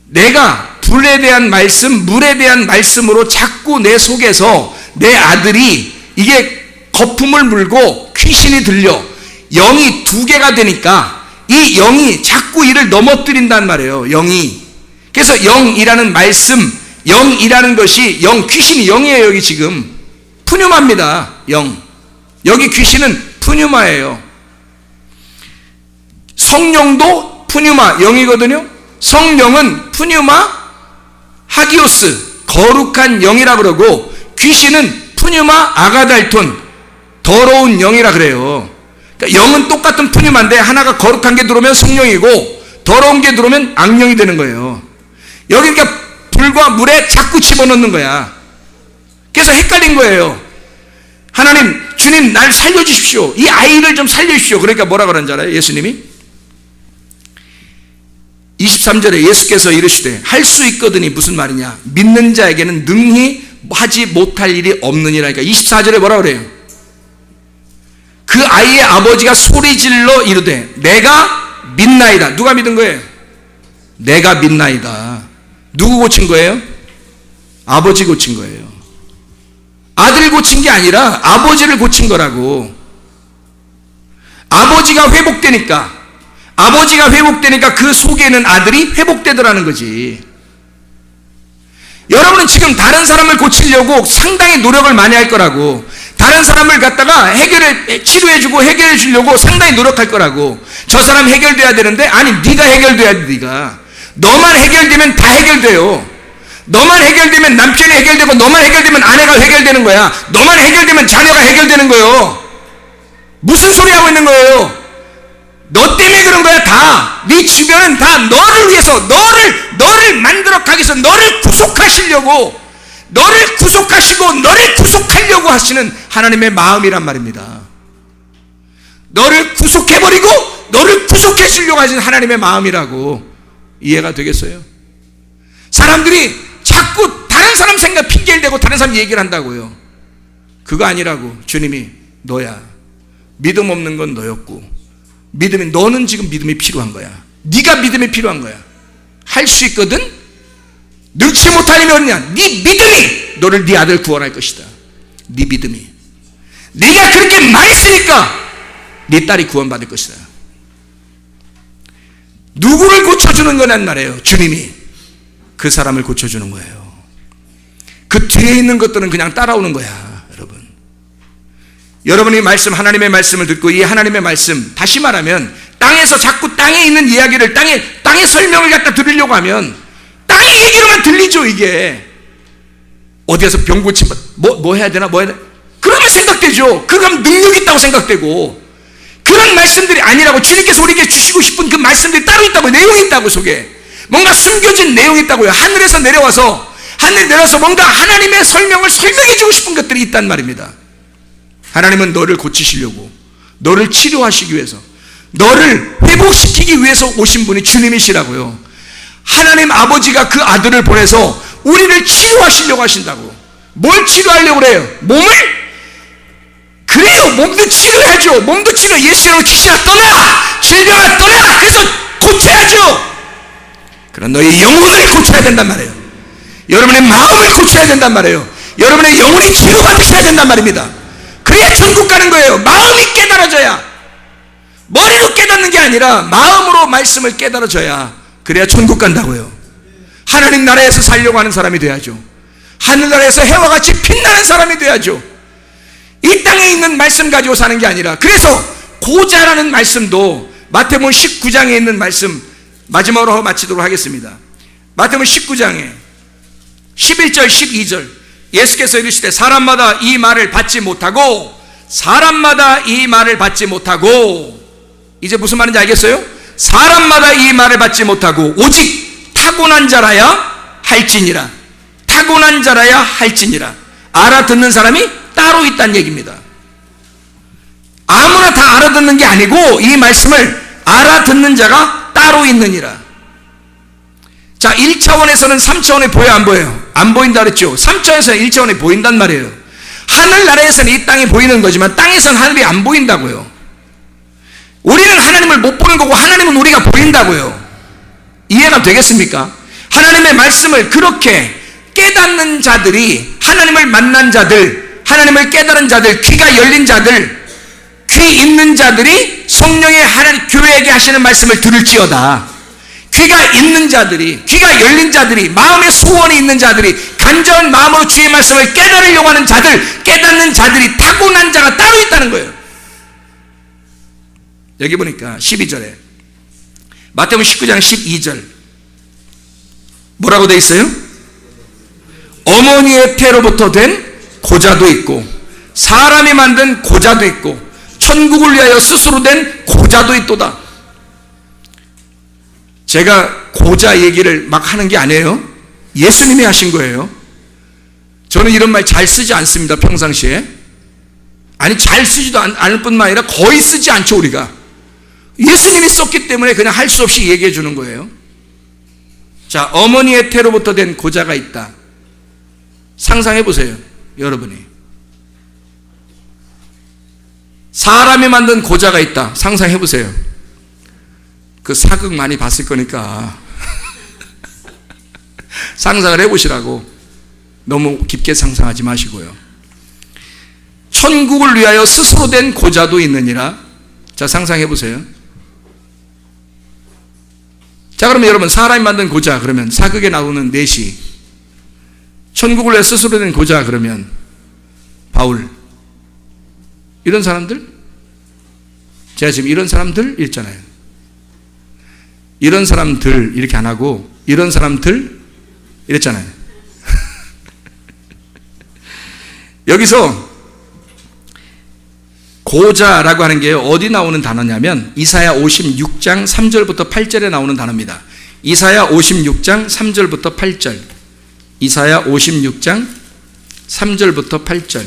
내가 불에 대한 말씀, 물에 대한 말씀으로 자꾸 내 속에서 내 아들이 이게 거품을 물고 귀신이 들려 영이 두 개가 되니까 이 영이 자꾸 이를 넘어뜨린단 말이에요. 영이. 그래서 영이라는 말씀, 영이라는 것이 귀신이 영이에요. 여기 지금 푸뉴마입니다. 영. 여기 귀신은 푸뉴마예요. 성령도 푸뉴마 영이거든요. 성령은 푸뉴마 하기오스, 거룩한 영이라 그러고, 귀신은 푸뉴마 아가달톤, 더러운 영이라 그래요. 그러니까 영은 똑같은 푸뉴마인데 하나가 거룩한 게 들어오면 성령이고 더러운 게 들어오면 악령이 되는 거예요. 여기 그러니까 불과 물에 자꾸 집어넣는 거야. 그래서 헷갈린 거예요. 하나님, 주님 날 살려주십시오. 이 아이를 좀 살려주십시오. 그러니까 뭐라 그러는 줄 알아요? 예수님이 23절에 예수께서 이르시되 할 수 있거든이 무슨 말이냐? 믿는 자에게는 능히 하지 못할 일이 없느니라. 그러니까 24절에 뭐라 그래요? 그 아이의 아버지가 소리질러 이르되 내가 믿나이다. 누가 믿은 거예요? 내가 믿나이다. 누구 고친 거예요? 아버지 고친 거예요. 아들을 고친 게 아니라 아버지를 고친 거라고. 아버지가 회복되니까 그 속에 있는 아들이 회복되더라는 거지. 여러분은 지금 다른 사람을 고치려고 상당히 노력을 많이 할 거라고. 다른 사람을 갖다가 치료해주고 해결해 주려고 상당히 노력할 거라고. 저 사람 해결돼야 되는데, 아니 네가 해결돼야 돼. 네가 너만 해결되면 다 해결돼요. 너만 해결되면 남편이 해결되고, 너만 해결되면 아내가 해결되는 거야. 너만 해결되면 자녀가 해결되는 거예요. 무슨 소리 하고 있는 거예요? 너 때문에 그런 거야. 다 네 주변은 다 너를 위해서, 너를 만들어 가기 위해서, 너를 구속하시려고, 너를 구속하시고 너를 구속하려고 하시는 하나님의 마음이란 말입니다. 너를 구속해버리고 너를 구속해 주려고 하시는 하나님의 마음이라고. 이해가 되겠어요? 사람들이 자꾸 다른 사람 생각 핑계를 대고 다른 사람 얘기를 한다고요. 그거 아니라고. 주님이 너야. 믿음 없는 건 너였고, 너는 지금 믿음이 필요한 거야. 네가 믿음이 필요한 거야. 할 수 있거든. 능치 못하려면 네 믿음이 너를 네 아들 구원할 것이다. 네 믿음이. 네가 그렇게 말했으니까 네 딸이 구원받을 것이다. 누구를 고쳐주는 거란 말이에요? 주님이. 그 사람을 고쳐주는 거예요. 그 뒤에 있는 것들은 그냥 따라오는 거야. 여러분이 하나님의 말씀을 듣고 이 하나님의 말씀, 다시 말하면 땅에서 자꾸 땅에 있는 이야기를 땅의 설명을 갖다 들으려고 하면 땅의 얘기로만 들리죠. 이게 어디에서 병 고치면 뭐 해야 되나 그러면 생각되죠. 그럼 능력 있다고 생각되고, 그런 말씀들이 아니라고. 주님께서 우리에게 주시고 싶은 그 말씀들이 따로 있다고, 내용이 있다고. 속에 뭔가 숨겨진 내용이 있다고요. 하늘에서 내려와서 뭔가 하나님의 설명을 설명해 주고 싶은 것들이 있단 말입니다. 하나님은 너를 고치시려고, 너를 치료하시기 위해서, 너를 회복시키기 위해서 오신 분이 주님이시라고요. 하나님 아버지가 그 아들을 보내서 우리를 치료하시려고 하신다고. 뭘 치료하려고 그래요? 몸을? 그래요. 몸도 치료해야죠. 몸도 치료. 예수님은 귀신아 떠나, 질병아 떠나. 그래서 고쳐야죠. 그런 너의 영혼을 고쳐야 된단 말이에요. 여러분의 마음을 고쳐야 된단 말이에요. 여러분의 영혼이 치료받으셔야 된단 말입니다. 그래야 천국 가는 거예요. 마음이 깨달아져야. 머리로 깨닫는 게 아니라 마음으로 말씀을 깨달아져야, 그래야 천국 간다고요. 하나님 나라에서 살려고 하는 사람이 돼야죠. 하늘나라에서 해와 같이 빛나는 사람이 돼야죠. 이 땅에 있는 말씀 가지고 사는 게 아니라. 그래서 고자라는 말씀도 마태복음 19장에 있는 말씀 마지막으로 하고 마치도록 하겠습니다. 마태복음 19장에 11절 12절 예수께서 이르시되 사람마다 이 말을 받지 못하고, 이제 무슨 말인지 알겠어요? 사람마다 이 말을 받지 못하고 오직 타고난 자라야 할지니라. 타고난 자라야 할지니라. 알아듣는 사람이 따로 있다는 얘기입니다. 아무나 다 알아듣는 게 아니고 이 말씀을 알아듣는 자가 따로 있느니라. 자, 1차원에서는 3차원에 보여 안 보여요? 안 보인다 그랬죠. 3차원에서는 1차원에 보인단 말이에요. 하늘나라에서는 이 땅이 보이는 거지만 땅에서는 하늘이 안 보인다고요. 우리는 하나님을 못 보는 거고 하나님은 우리가 보인다고요. 이해가 되겠습니까? 하나님의 말씀을 그렇게 깨닫는 자들이, 하나님을 만난 자들, 하나님을 깨달은 자들, 귀가 열린 자들, 귀 있는 자들이 성령의 하나님 교회에게 하시는 말씀을 들을지어다. 귀가 있는 자들이, 귀가 열린 자들이, 마음의 소원이 있는 자들이, 간절한 마음으로 주의 말씀을 깨달으려고 하는 자들, 깨닫는 자들이, 타고난 자가 따로 있다는 거예요. 여기 보니까 12절에 마태복음 19장 12절 뭐라고 돼 있어요? 어머니의 태로부터 된 고자도 있고, 사람이 만든 고자도 있고, 천국을 위하여 스스로 된 고자도 있도다. 제가 고자 얘기를 막 하는 게 아니에요. 예수님이 하신 거예요. 저는 이런 말 잘 쓰지 않습니다. 평상시에. 아니, 잘 쓰지도 않을 뿐만 아니라 거의 쓰지 않죠. 우리가 예수님이 썼기 때문에 그냥 할 수 없이 얘기해 주는 거예요. 자, 어머니의 태로부터 된 고자가 있다. 상상해 보세요. 여러분이 사람이 만든 고자가 있다. 상상해 보세요. 그 사극 많이 봤을 거니까 상상을 해보시라고. 너무 깊게 상상하지 마시고요. 천국을 위하여 스스로 된 고자도 있느니라. 자, 상상해 보세요. 자, 그러면 여러분, 사람이 만든 고자 그러면 사극에 나오는 내시, 천국을 위하여 스스로 된 고자 그러면 바울, 이런 사람들, 제가 지금 이런 사람들 읽잖아요. 이런 사람들 이렇게 안 하고 이런 사람들 이랬잖아요. 여기서 고자라고 하는 게 어디 나오는 단어냐면 이사야 56장 3절부터 8절에 나오는 단어입니다. 이사야 56장 3절부터 8절. 이사야 56장 3절부터 8절.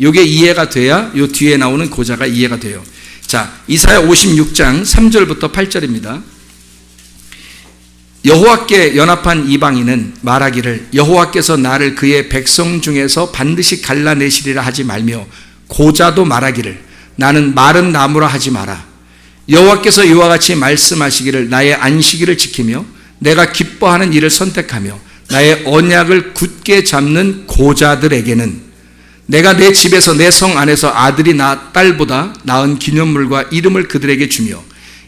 요게 이해가 돼야 요 뒤에 나오는 고자가 이해가 돼요. 자, 이사야 56장 3절부터 8절입니다. 여호와께 연합한 이방인은 말하기를 여호와께서 나를 그의 백성 중에서 반드시 갈라내시리라 하지 말며, 고자도 말하기를 나는 마른 나무라 하지 마라. 여호와께서 이와 같이 말씀하시기를 나의 안식일을 지키며 내가 기뻐하는 일을 선택하며 나의 언약을 굳게 잡는 고자들에게는 내가 내 집에서 내 성 안에서 아들이나 딸보다 나은 기념물과 이름을 그들에게 주며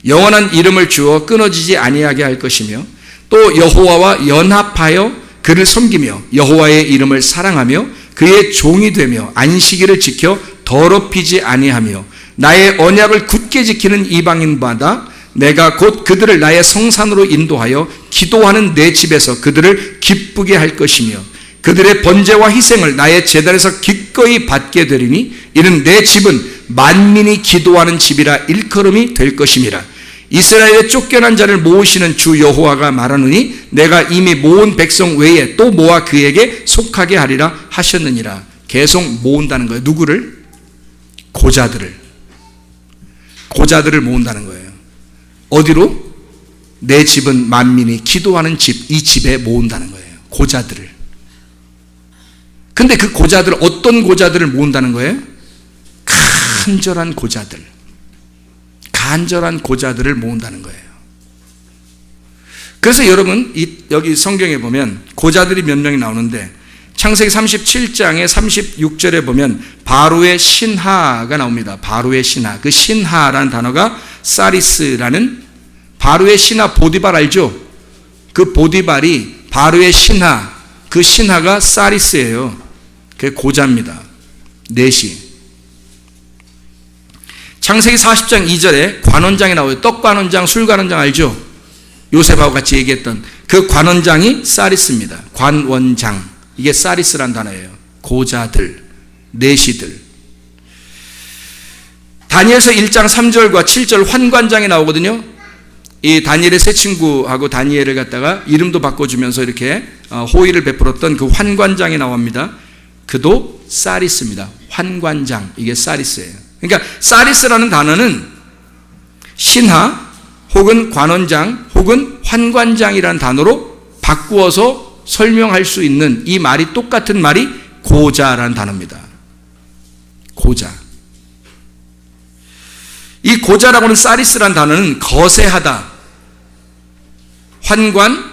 영원한 이름을 주어 끊어지지 아니하게 할 것이며, 또 여호와와 연합하여 그를 섬기며 여호와의 이름을 사랑하며 그의 종이 되며 안식일을 지켜 더럽히지 아니하며 나의 언약을 굳게 지키는 이방인마다 내가 곧 그들을 나의 성산으로 인도하여 기도하는 내 집에서 그들을 기쁘게 할 것이며 그들의 번제와 희생을 나의 제단에서 기꺼이 받게 되리니 이는 내 집은 만민이 기도하는 집이라 일컬음이 될 것임이라. 이스라엘의 쫓겨난 자를 모으시는 주 여호와가 말하노니 내가 이미 모은 백성 외에 또 모아 그에게 속하게 하리라 하셨느니라. 계속 모은다는 거예요. 누구를? 고자들을 모은다는 거예요. 어디로? 내 집은 만민이 기도하는 집, 이 집에 모은다는 거예요. 고자들을. 근데 그 고자들, 어떤 고자들을 모은다는 거예요? 간절한 고자들을 모은다는 거예요. 그래서 여러분, 여기 성경에 보면 고자들이 몇 명이 나오는데 창세기 37장의 36절에 보면 바로의 신하가 나옵니다. 바로의 신하. 그 신하라는 단어가 사리스라는, 바로의 신하 보디발 알죠? 그 보디발이 바로의 신하, 그 신하가 사리스예요. 그게 고자입니다. 넷이. 창세기 40장 2절에 관원장이 나와요. 떡관원장, 술관원장 알죠? 요셉하고 같이 얘기했던 그 관원장이 사리스입니다. 관원장. 이게 사리스란 단어예요. 고자들, 내시들. 다니엘서 1장 3절과 7절 환관장이 나오거든요. 이 다니엘의 세 친구하고 다니엘을 갖다가 이름도 바꿔주면서 이렇게 호의를 베풀었던 그 환관장이 나옵니다. 그도 사리스입니다. 환관장, 이게 사리스예요. 그러니까 사리스라는 단어는 신하 혹은 관원장 혹은 환관장이라는 단어로 바꾸어서 설명할 수 있는, 이 말이 똑같은 말이 고자라는 단어입니다. 고자. 이 고자라고 하는 사리스라는 단어는 거세하다, 환관,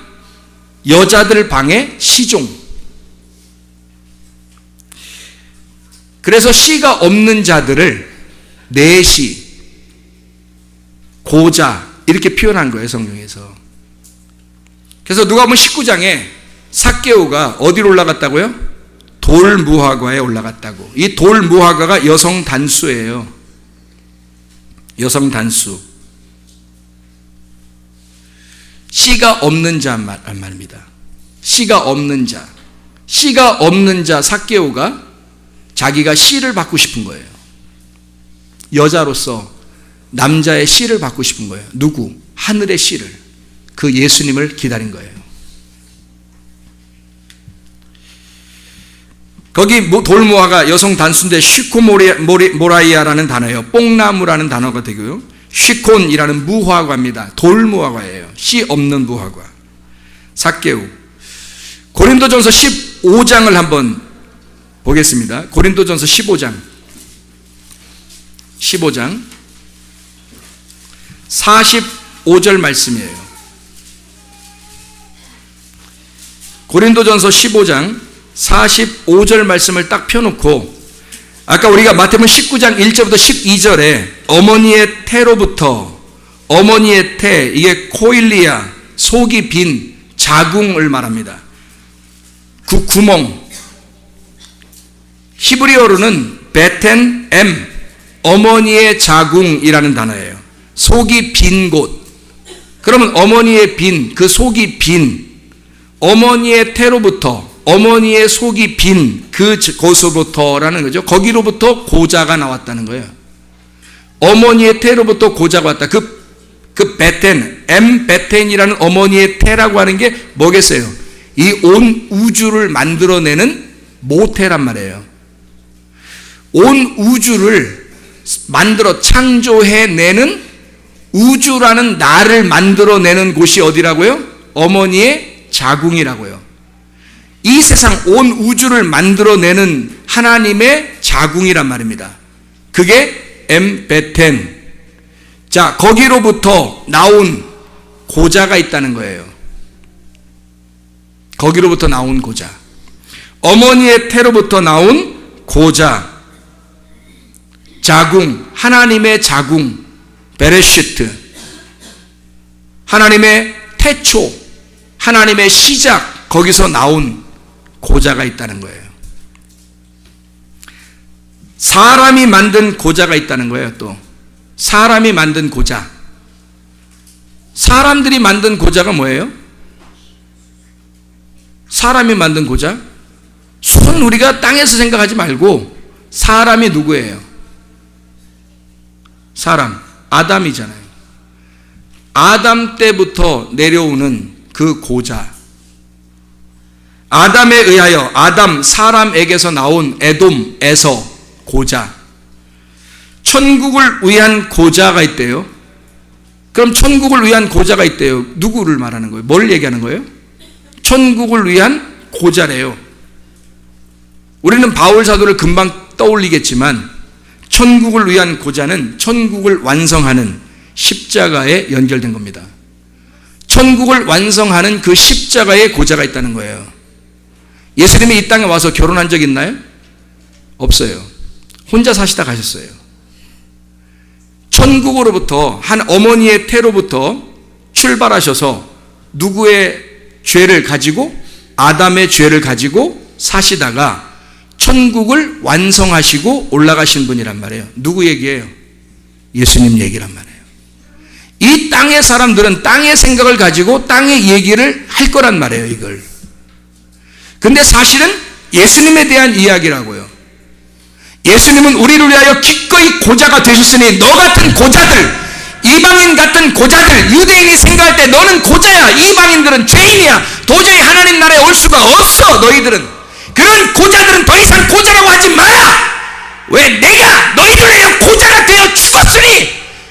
여자들 방의 시종. 그래서 씨가 없는 자들을 내시, 고자 이렇게 표현한 거예요, 성경에서. 그래서 누가복음 19장에 삭개오가 어디로 올라갔다고요? 돌무화과에 올라갔다고. 이 돌무화과가 여성 단수예요. 여성 단수. 씨가 없는 자 말입니다. 씨가 없는 자. 씨가 없는 자 삭개오가 자기가 씨를 받고 싶은 거예요. 여자로서 남자의 씨를 받고 싶은 거예요. 누구? 하늘의 씨를. 그 예수님을 기다린 거예요. 거기 돌무화가 여성 단수인데 쉬코모라이아라는 단어예요. 뽕나무라는 단어가 되고요. 쉬콘이라는 무화과입니다. 돌무화과예요. 씨 없는 무화과. 삭개오. 고린도전서 15장을 한번 보겠습니다. 고린도전서 15장 45절 말씀이에요. 고린도전서 15장 45절 말씀을 딱 펴놓고, 아까 우리가 마태복음 19장 1절부터 12절에 어머니의 태로부터, 어머니의 태, 이게 코일리아, 속이 빈 자궁을 말합니다. 그 구멍. 히브리어로는 베텐 엠, 어머니의 자궁이라는 단어예요. 속이 빈 곳. 그러면 어머니의 빈, 그 속이 빈, 어머니의 태로부터, 어머니의 속이 빈 그곳으로부터라는 거죠. 거기로부터 고자가 나왔다는 거예요. 어머니의 태로부터 고자가 왔다. 그 베텐, 베텐이라는 어머니의 태라고 하는 게 뭐겠어요? 이 온 우주를 만들어내는 모태란 말이에요. 온 우주를 만들어 창조해내는, 우주라는 나를 만들어내는 곳이 어디라고요? 어머니의 자궁이라고요. 이 세상 온 우주를 만들어내는 하나님의 자궁이란 말입니다. 그게 엠베텐. 자, 거기로부터 나온 고자가 있다는 거예요. 거기로부터 나온 고자. 어머니의 태로부터 나온 고자. 자궁, 하나님의 자궁, 베레시트. 하나님의 태초, 하나님의 시작, 거기서 나온 고자가 있다는 거예요. 사람이 만든 고자가 있다는 거예요. 또 사람이 만든 고자. 사람들이 만든 고자가 뭐예요? 사람이 만든 고자? 손 우리가 땅에서 생각하지 말고 사람이 누구예요? 사람, 아담이잖아요. 아담 때부터 내려오는 그 고자. 아담에 의하여 아담 사람에게서 나온 에돔에서 고자. 천국을 위한 고자가 있대요. 그럼 천국을 위한 고자가 있대요. 누구를 말하는 거예요? 뭘 얘기하는 거예요? 천국을 위한 고자래요. 우리는 바울 사도를 금방 떠올리겠지만 천국을 위한 고자는 천국을 완성하는 십자가에 연결된 겁니다. 천국을 완성하는 그 십자가에 고자가 있다는 거예요. 예수님이 이 땅에 와서 결혼한 적 있나요? 없어요. 혼자 사시다 가셨어요. 천국으로부터 한 어머니의 태로부터 출발하셔서 누구의 죄를 가지고, 아담의 죄를 가지고 사시다가 천국을 완성하시고 올라가신 분이란 말이에요. 누구 얘기예요? 예수님 얘기란 말이에요. 이 땅의 사람들은 땅의 생각을 가지고 땅의 얘기를 할 거란 말이에요, 이걸. 근데 사실은 예수님에 대한 이야기라고요. 예수님은 우리를 위하여 기꺼이 고자가 되셨으니 너 같은 고자들, 이방인 같은 고자들, 유대인이 생각할 때 너는 고자야, 이방인들은 죄인이야, 도저히 하나님 나라에 올 수가 없어. 너희들은, 그런 고자들은 더 이상 고자라고 하지 마라. 왜? 내가 너희들을 위하여 고자가 되어 죽었으니,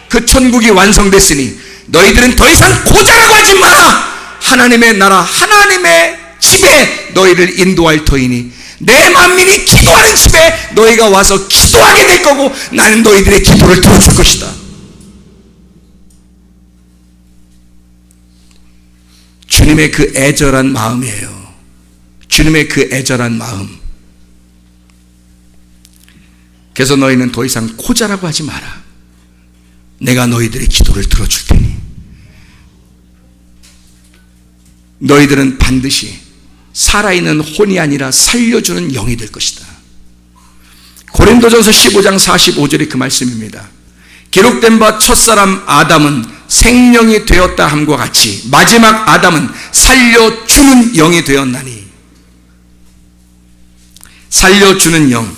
그 천국이 완성됐으니 너희들은 더 이상 고자라고 하지 마라. 하나님의 나라, 하나님의 집에 너희를 인도할 터이니 내 만민이 기도하는 집에 너희가 와서 기도하게 될 거고 나는 너희들의 기도를 들어줄 것이다. 주님의 그 애절한 마음이에요. 주님의 그 애절한 마음. 그래서 너희는 더 이상 고자라고 하지 마라. 내가 너희들의 기도를 들어줄 테니 너희들은 반드시 살아있는 혼이 아니라 살려주는 영이 될 것이다. 고린도전서 15장 45절이 그 말씀입니다. 기록된 바 첫사람 아담은 생명이 되었다 함과 같이 마지막 아담은 살려주는 영이 되었나니. 살려주는 영.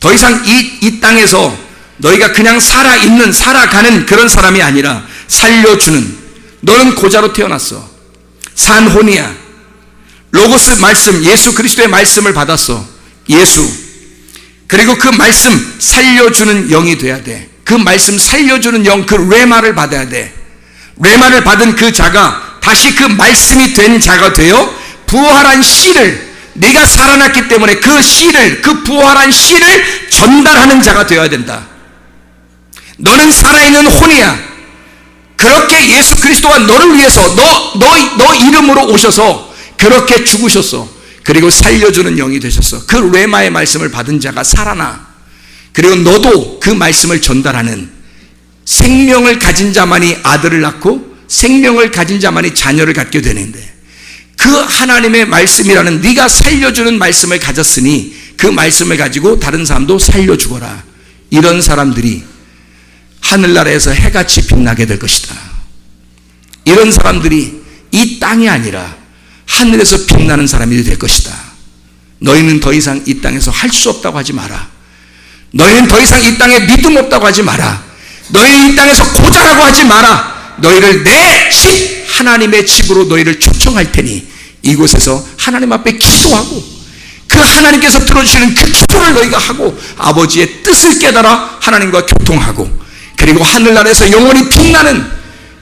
더 이상 이 땅에서 너희가 그냥 살아있는, 살아가는 그런 사람이 아니라 살려주는. 너는 고자로 태어났어. 산 혼이야. 로고스 말씀, 예수 그리스도의 말씀을 받았어. 예수. 그리고 그 말씀 살려주는 영이 돼야 돼. 그 말씀 살려주는 영, 그 레마를 받아야 돼. 레마를 받은 그 자가 다시 그 말씀이 된 자가 되어 부활한 씨를, 네가 살아났기 때문에 그 씨를, 그 부활한 씨를 전달하는 자가 되어야 된다. 너는 살아있는 혼이야. 그렇게 예수 그리스도가 너를 위해서 너 이름으로 오셔서 그렇게 죽으셨어. 그리고 살려주는 영이 되셨어. 그 레마의 말씀을 받은 자가 살아나. 그리고 너도 그 말씀을 전달하는, 생명을 가진 자만이 아들을 낳고 생명을 가진 자만이 자녀를 갖게 되는데, 그 하나님의 말씀이라는 네가 살려주는 말씀을 가졌으니 그 말씀을 가지고 다른 사람도 살려주거라. 이런 사람들이 하늘나라에서 해같이 빛나게 될 것이다. 이런 사람들이 이 땅이 아니라 하늘에서 빛나는 사람이 될 것이다. 너희는 더 이상 이 땅에서 할 수 없다고 하지 마라. 너희는 더 이상 이 땅에 믿음 없다고 하지 마라. 너희는 이 땅에서 고자라고 하지 마라. 너희를 내 집, 하나님의 집으로 너희를 초청할 테니 이곳에서 하나님 앞에 기도하고 그 그 하나님께서 들어주시는 그 기도를 너희가 하고 아버지의 뜻을 깨달아 하나님과 교통하고, 그리고 하늘나라에서 영원히 빛나는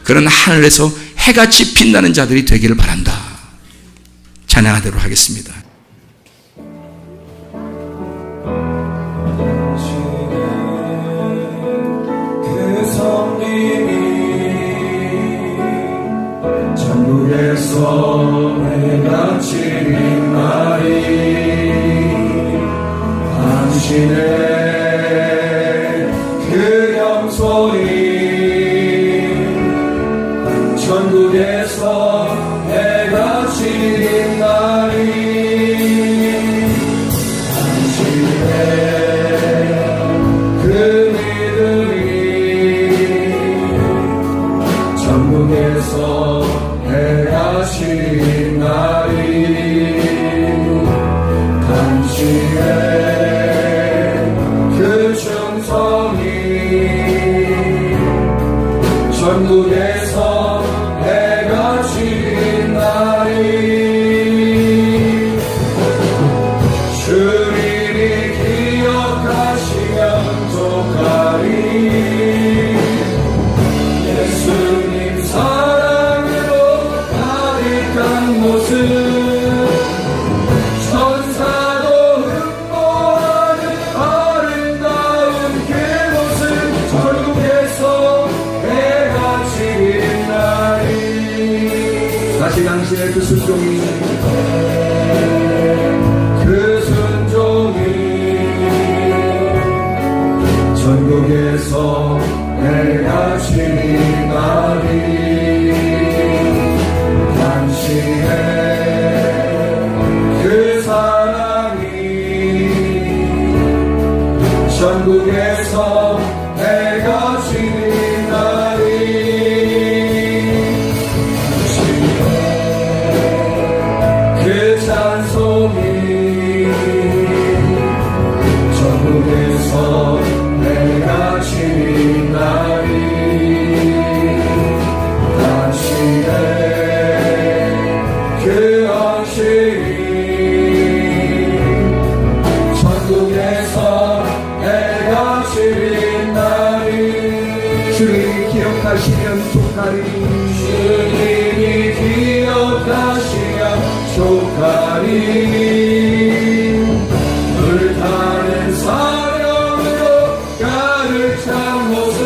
그런 하늘에서 해같이 빛나는 자들이 되기를 바란다. 찬양하도록 하겠습니다. 천국에서 해같이 빛나리 당신의 그 영소리 천국에서 해같이 빛나리 당신의 그 믿음이 천국에서 해같이 빛나리 당신의 그 충성이 전국에서 해같이 빛나리 주님이 기억하시면 족하리 예수님 사랑으로 가득한 모습 천사도 흠모하는 아름다운 그 모습 전국에서 해같이 빛나리 다시 당신의 그 순종이 전국에서 해같이 빛나리 당신의 그 사랑이 전국에서 해같이 빛나리 당신의 그 찬송이 전국에서 해같이 빛나리 당신의 그 안식이 전국에서 해같이 빛나리 주님이 기억하시면 족하리 주님이 기억하시면 족하리 불타는 사령으로 가득 찬 모습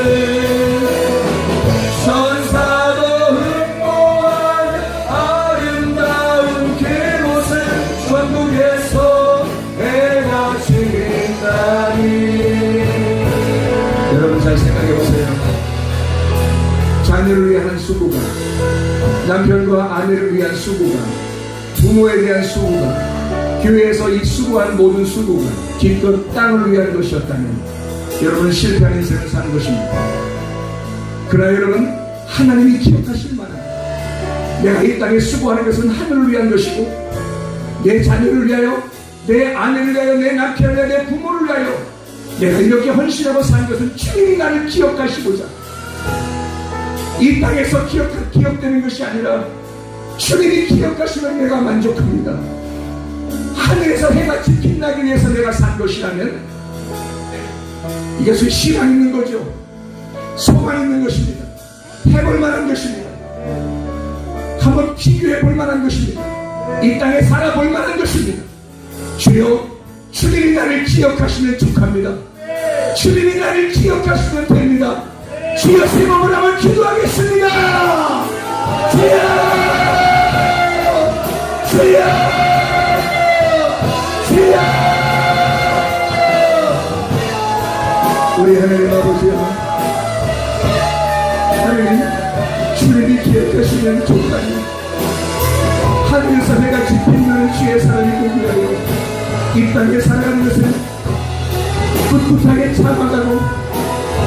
천사도 흠모하는 아름다운 그 모습 전국에서 해같이 빛나리 여러분 잘 생각해 보세요. 자녀를 위한 수고가, 남편과 아내를 위한 수고가, 부모에 대한 수고가, 교회에서 이 수고한 모든 수고가 기껏 땅을 위한 것이었다면 여러분은 실패한 인생을 사는 것입니다. 그러나 여러분 하나님이 기억하실 만한 내가 이 땅에 수고하는 것은 하늘을 위한 것이고 내 자녀를 위하여, 내 아내를 위하여, 내 남편을 위하여, 내 부모를 위하여 내가 이렇게 헌신하고 산 것은 주님이 나를 기억하시고자 이 땅에서 기억되는 것이 아니라 주님이 기억하시면 내가 만족합니다. 하늘에서 해같이 빛나기 위해서 내가 산 것이라면 이것은 시간 있는 거죠. 소망 있는 것입니다. 해볼 만한 것입니다. 한번 비교해 볼 만한 것입니다. 이 땅에 살아볼 만한 것입니다. 주여, 주님이 나를 기억하시면 족합니다. 주님이 나를 기억하시면 됩니다. 주여 세 몸을 한번 기도하겠습니다. 주여, 주여, 주여. 우리 하나님 아버지여, 하나님 주님이 기억하시면 좋다니 하늘에서 해같이 빛나는 주의 사람이 누구냐고 이 땅에 살아가는 것은 꿋꿋하게 참아가고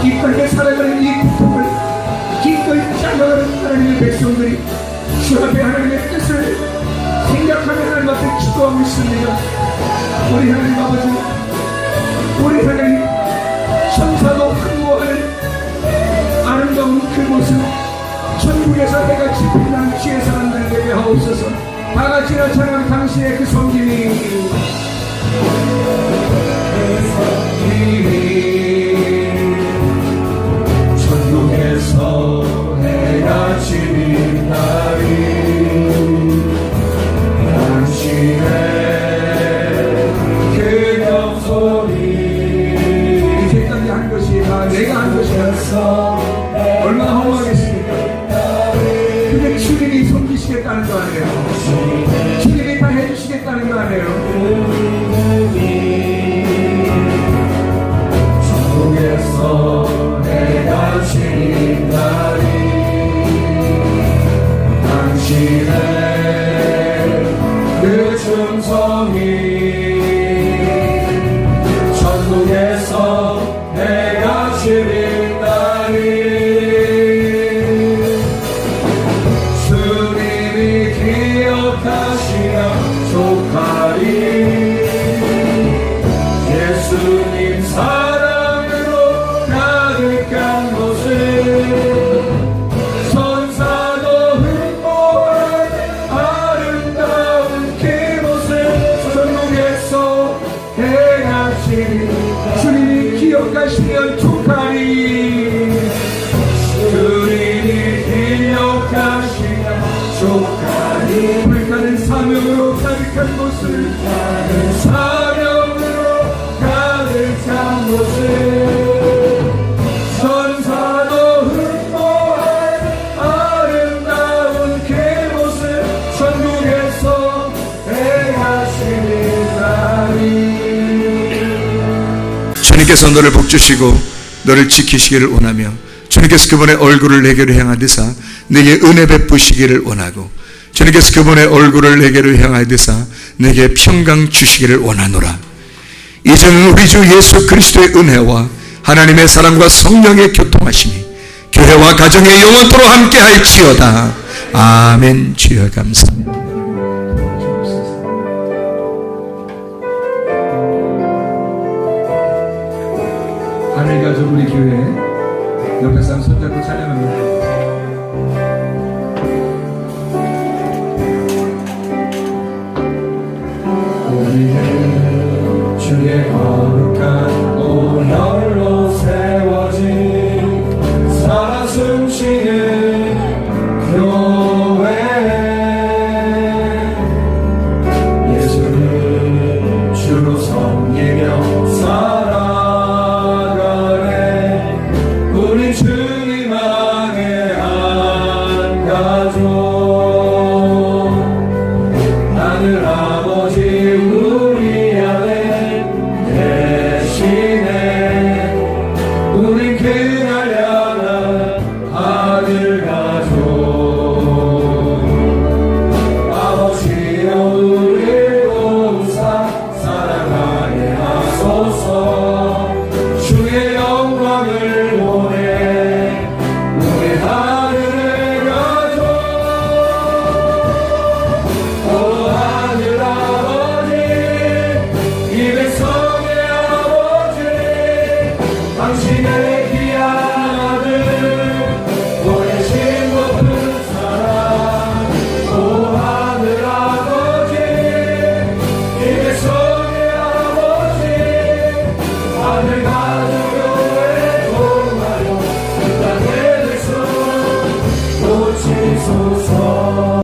이 땅에 살아가는 이 고통을 기꺼이 참아가는 하나님의 백성들이 주 앞에 하나님의 뜻을 생각하며 하나님 앞에 기도하고 있습니다. 우리 하나님 아버지, 우리 하나님 천사도 흠모하는 아름다운 그 모습 천국에서 해같이 빛나는 주의 사람들 되게 하옵소서. 다같이 나처럼 당신의 그 성김이 천국에서 해가 지는 날이 당신의 그 영소리 이제까지 한 것이 다 내가 한 것이라서 얼마나 허무하겠습니까? 근데 주님이 섬기시겠다는 거 아니에요? 주님이 다 해주시겠다는 거 아니에요? 천국에서 내가 지닌 날이 당신의 그 충성이 천국에서 내가 지닌 날이 주님이 기억하시나 족하리 예수님 사랑으로 가득한 곳을 천사도 흠모한 아름다운 그곳을 천국에서 행하시니 주님이 기억하시면 족하리 주님이 기억하시면 족하리 불타는 사명으로 가득한 곳을 사명으로 가득한 곳을 천사도 흠모한 아름다운 그곳을 천국에서 행하시는 날이 주님께서 너를 복주시고 너를 지키시기를 원하며 주님께서 그분의 얼굴을 내게로 향하되사 내게 은혜 베푸시기를 원하고 주님께서 그분의 얼굴을 내게로 향하되사 내게 평강 주시기를 원하노라. 이제는 우리 주 예수 그리스도의 은혜와 하나님의 사랑과 성령의 교통하심이 교회와 가정에 영원토록 함께할지어다. 아멘. 주여 감사합니다. 하늘 가족 우리 교회 옆에 사람 손잡고 찬양합니다. 우리는 주의 거룩한 오혈로 세워진 살아 숨쉬는 교회 예수를 주로 섬기며 살아가네 우리 주님 안에 한 가족 하늘 아버지 우리 안에 계시네 우린 그날 향한 아들 가족 아버지여 우리 봉사 사랑하게 하소서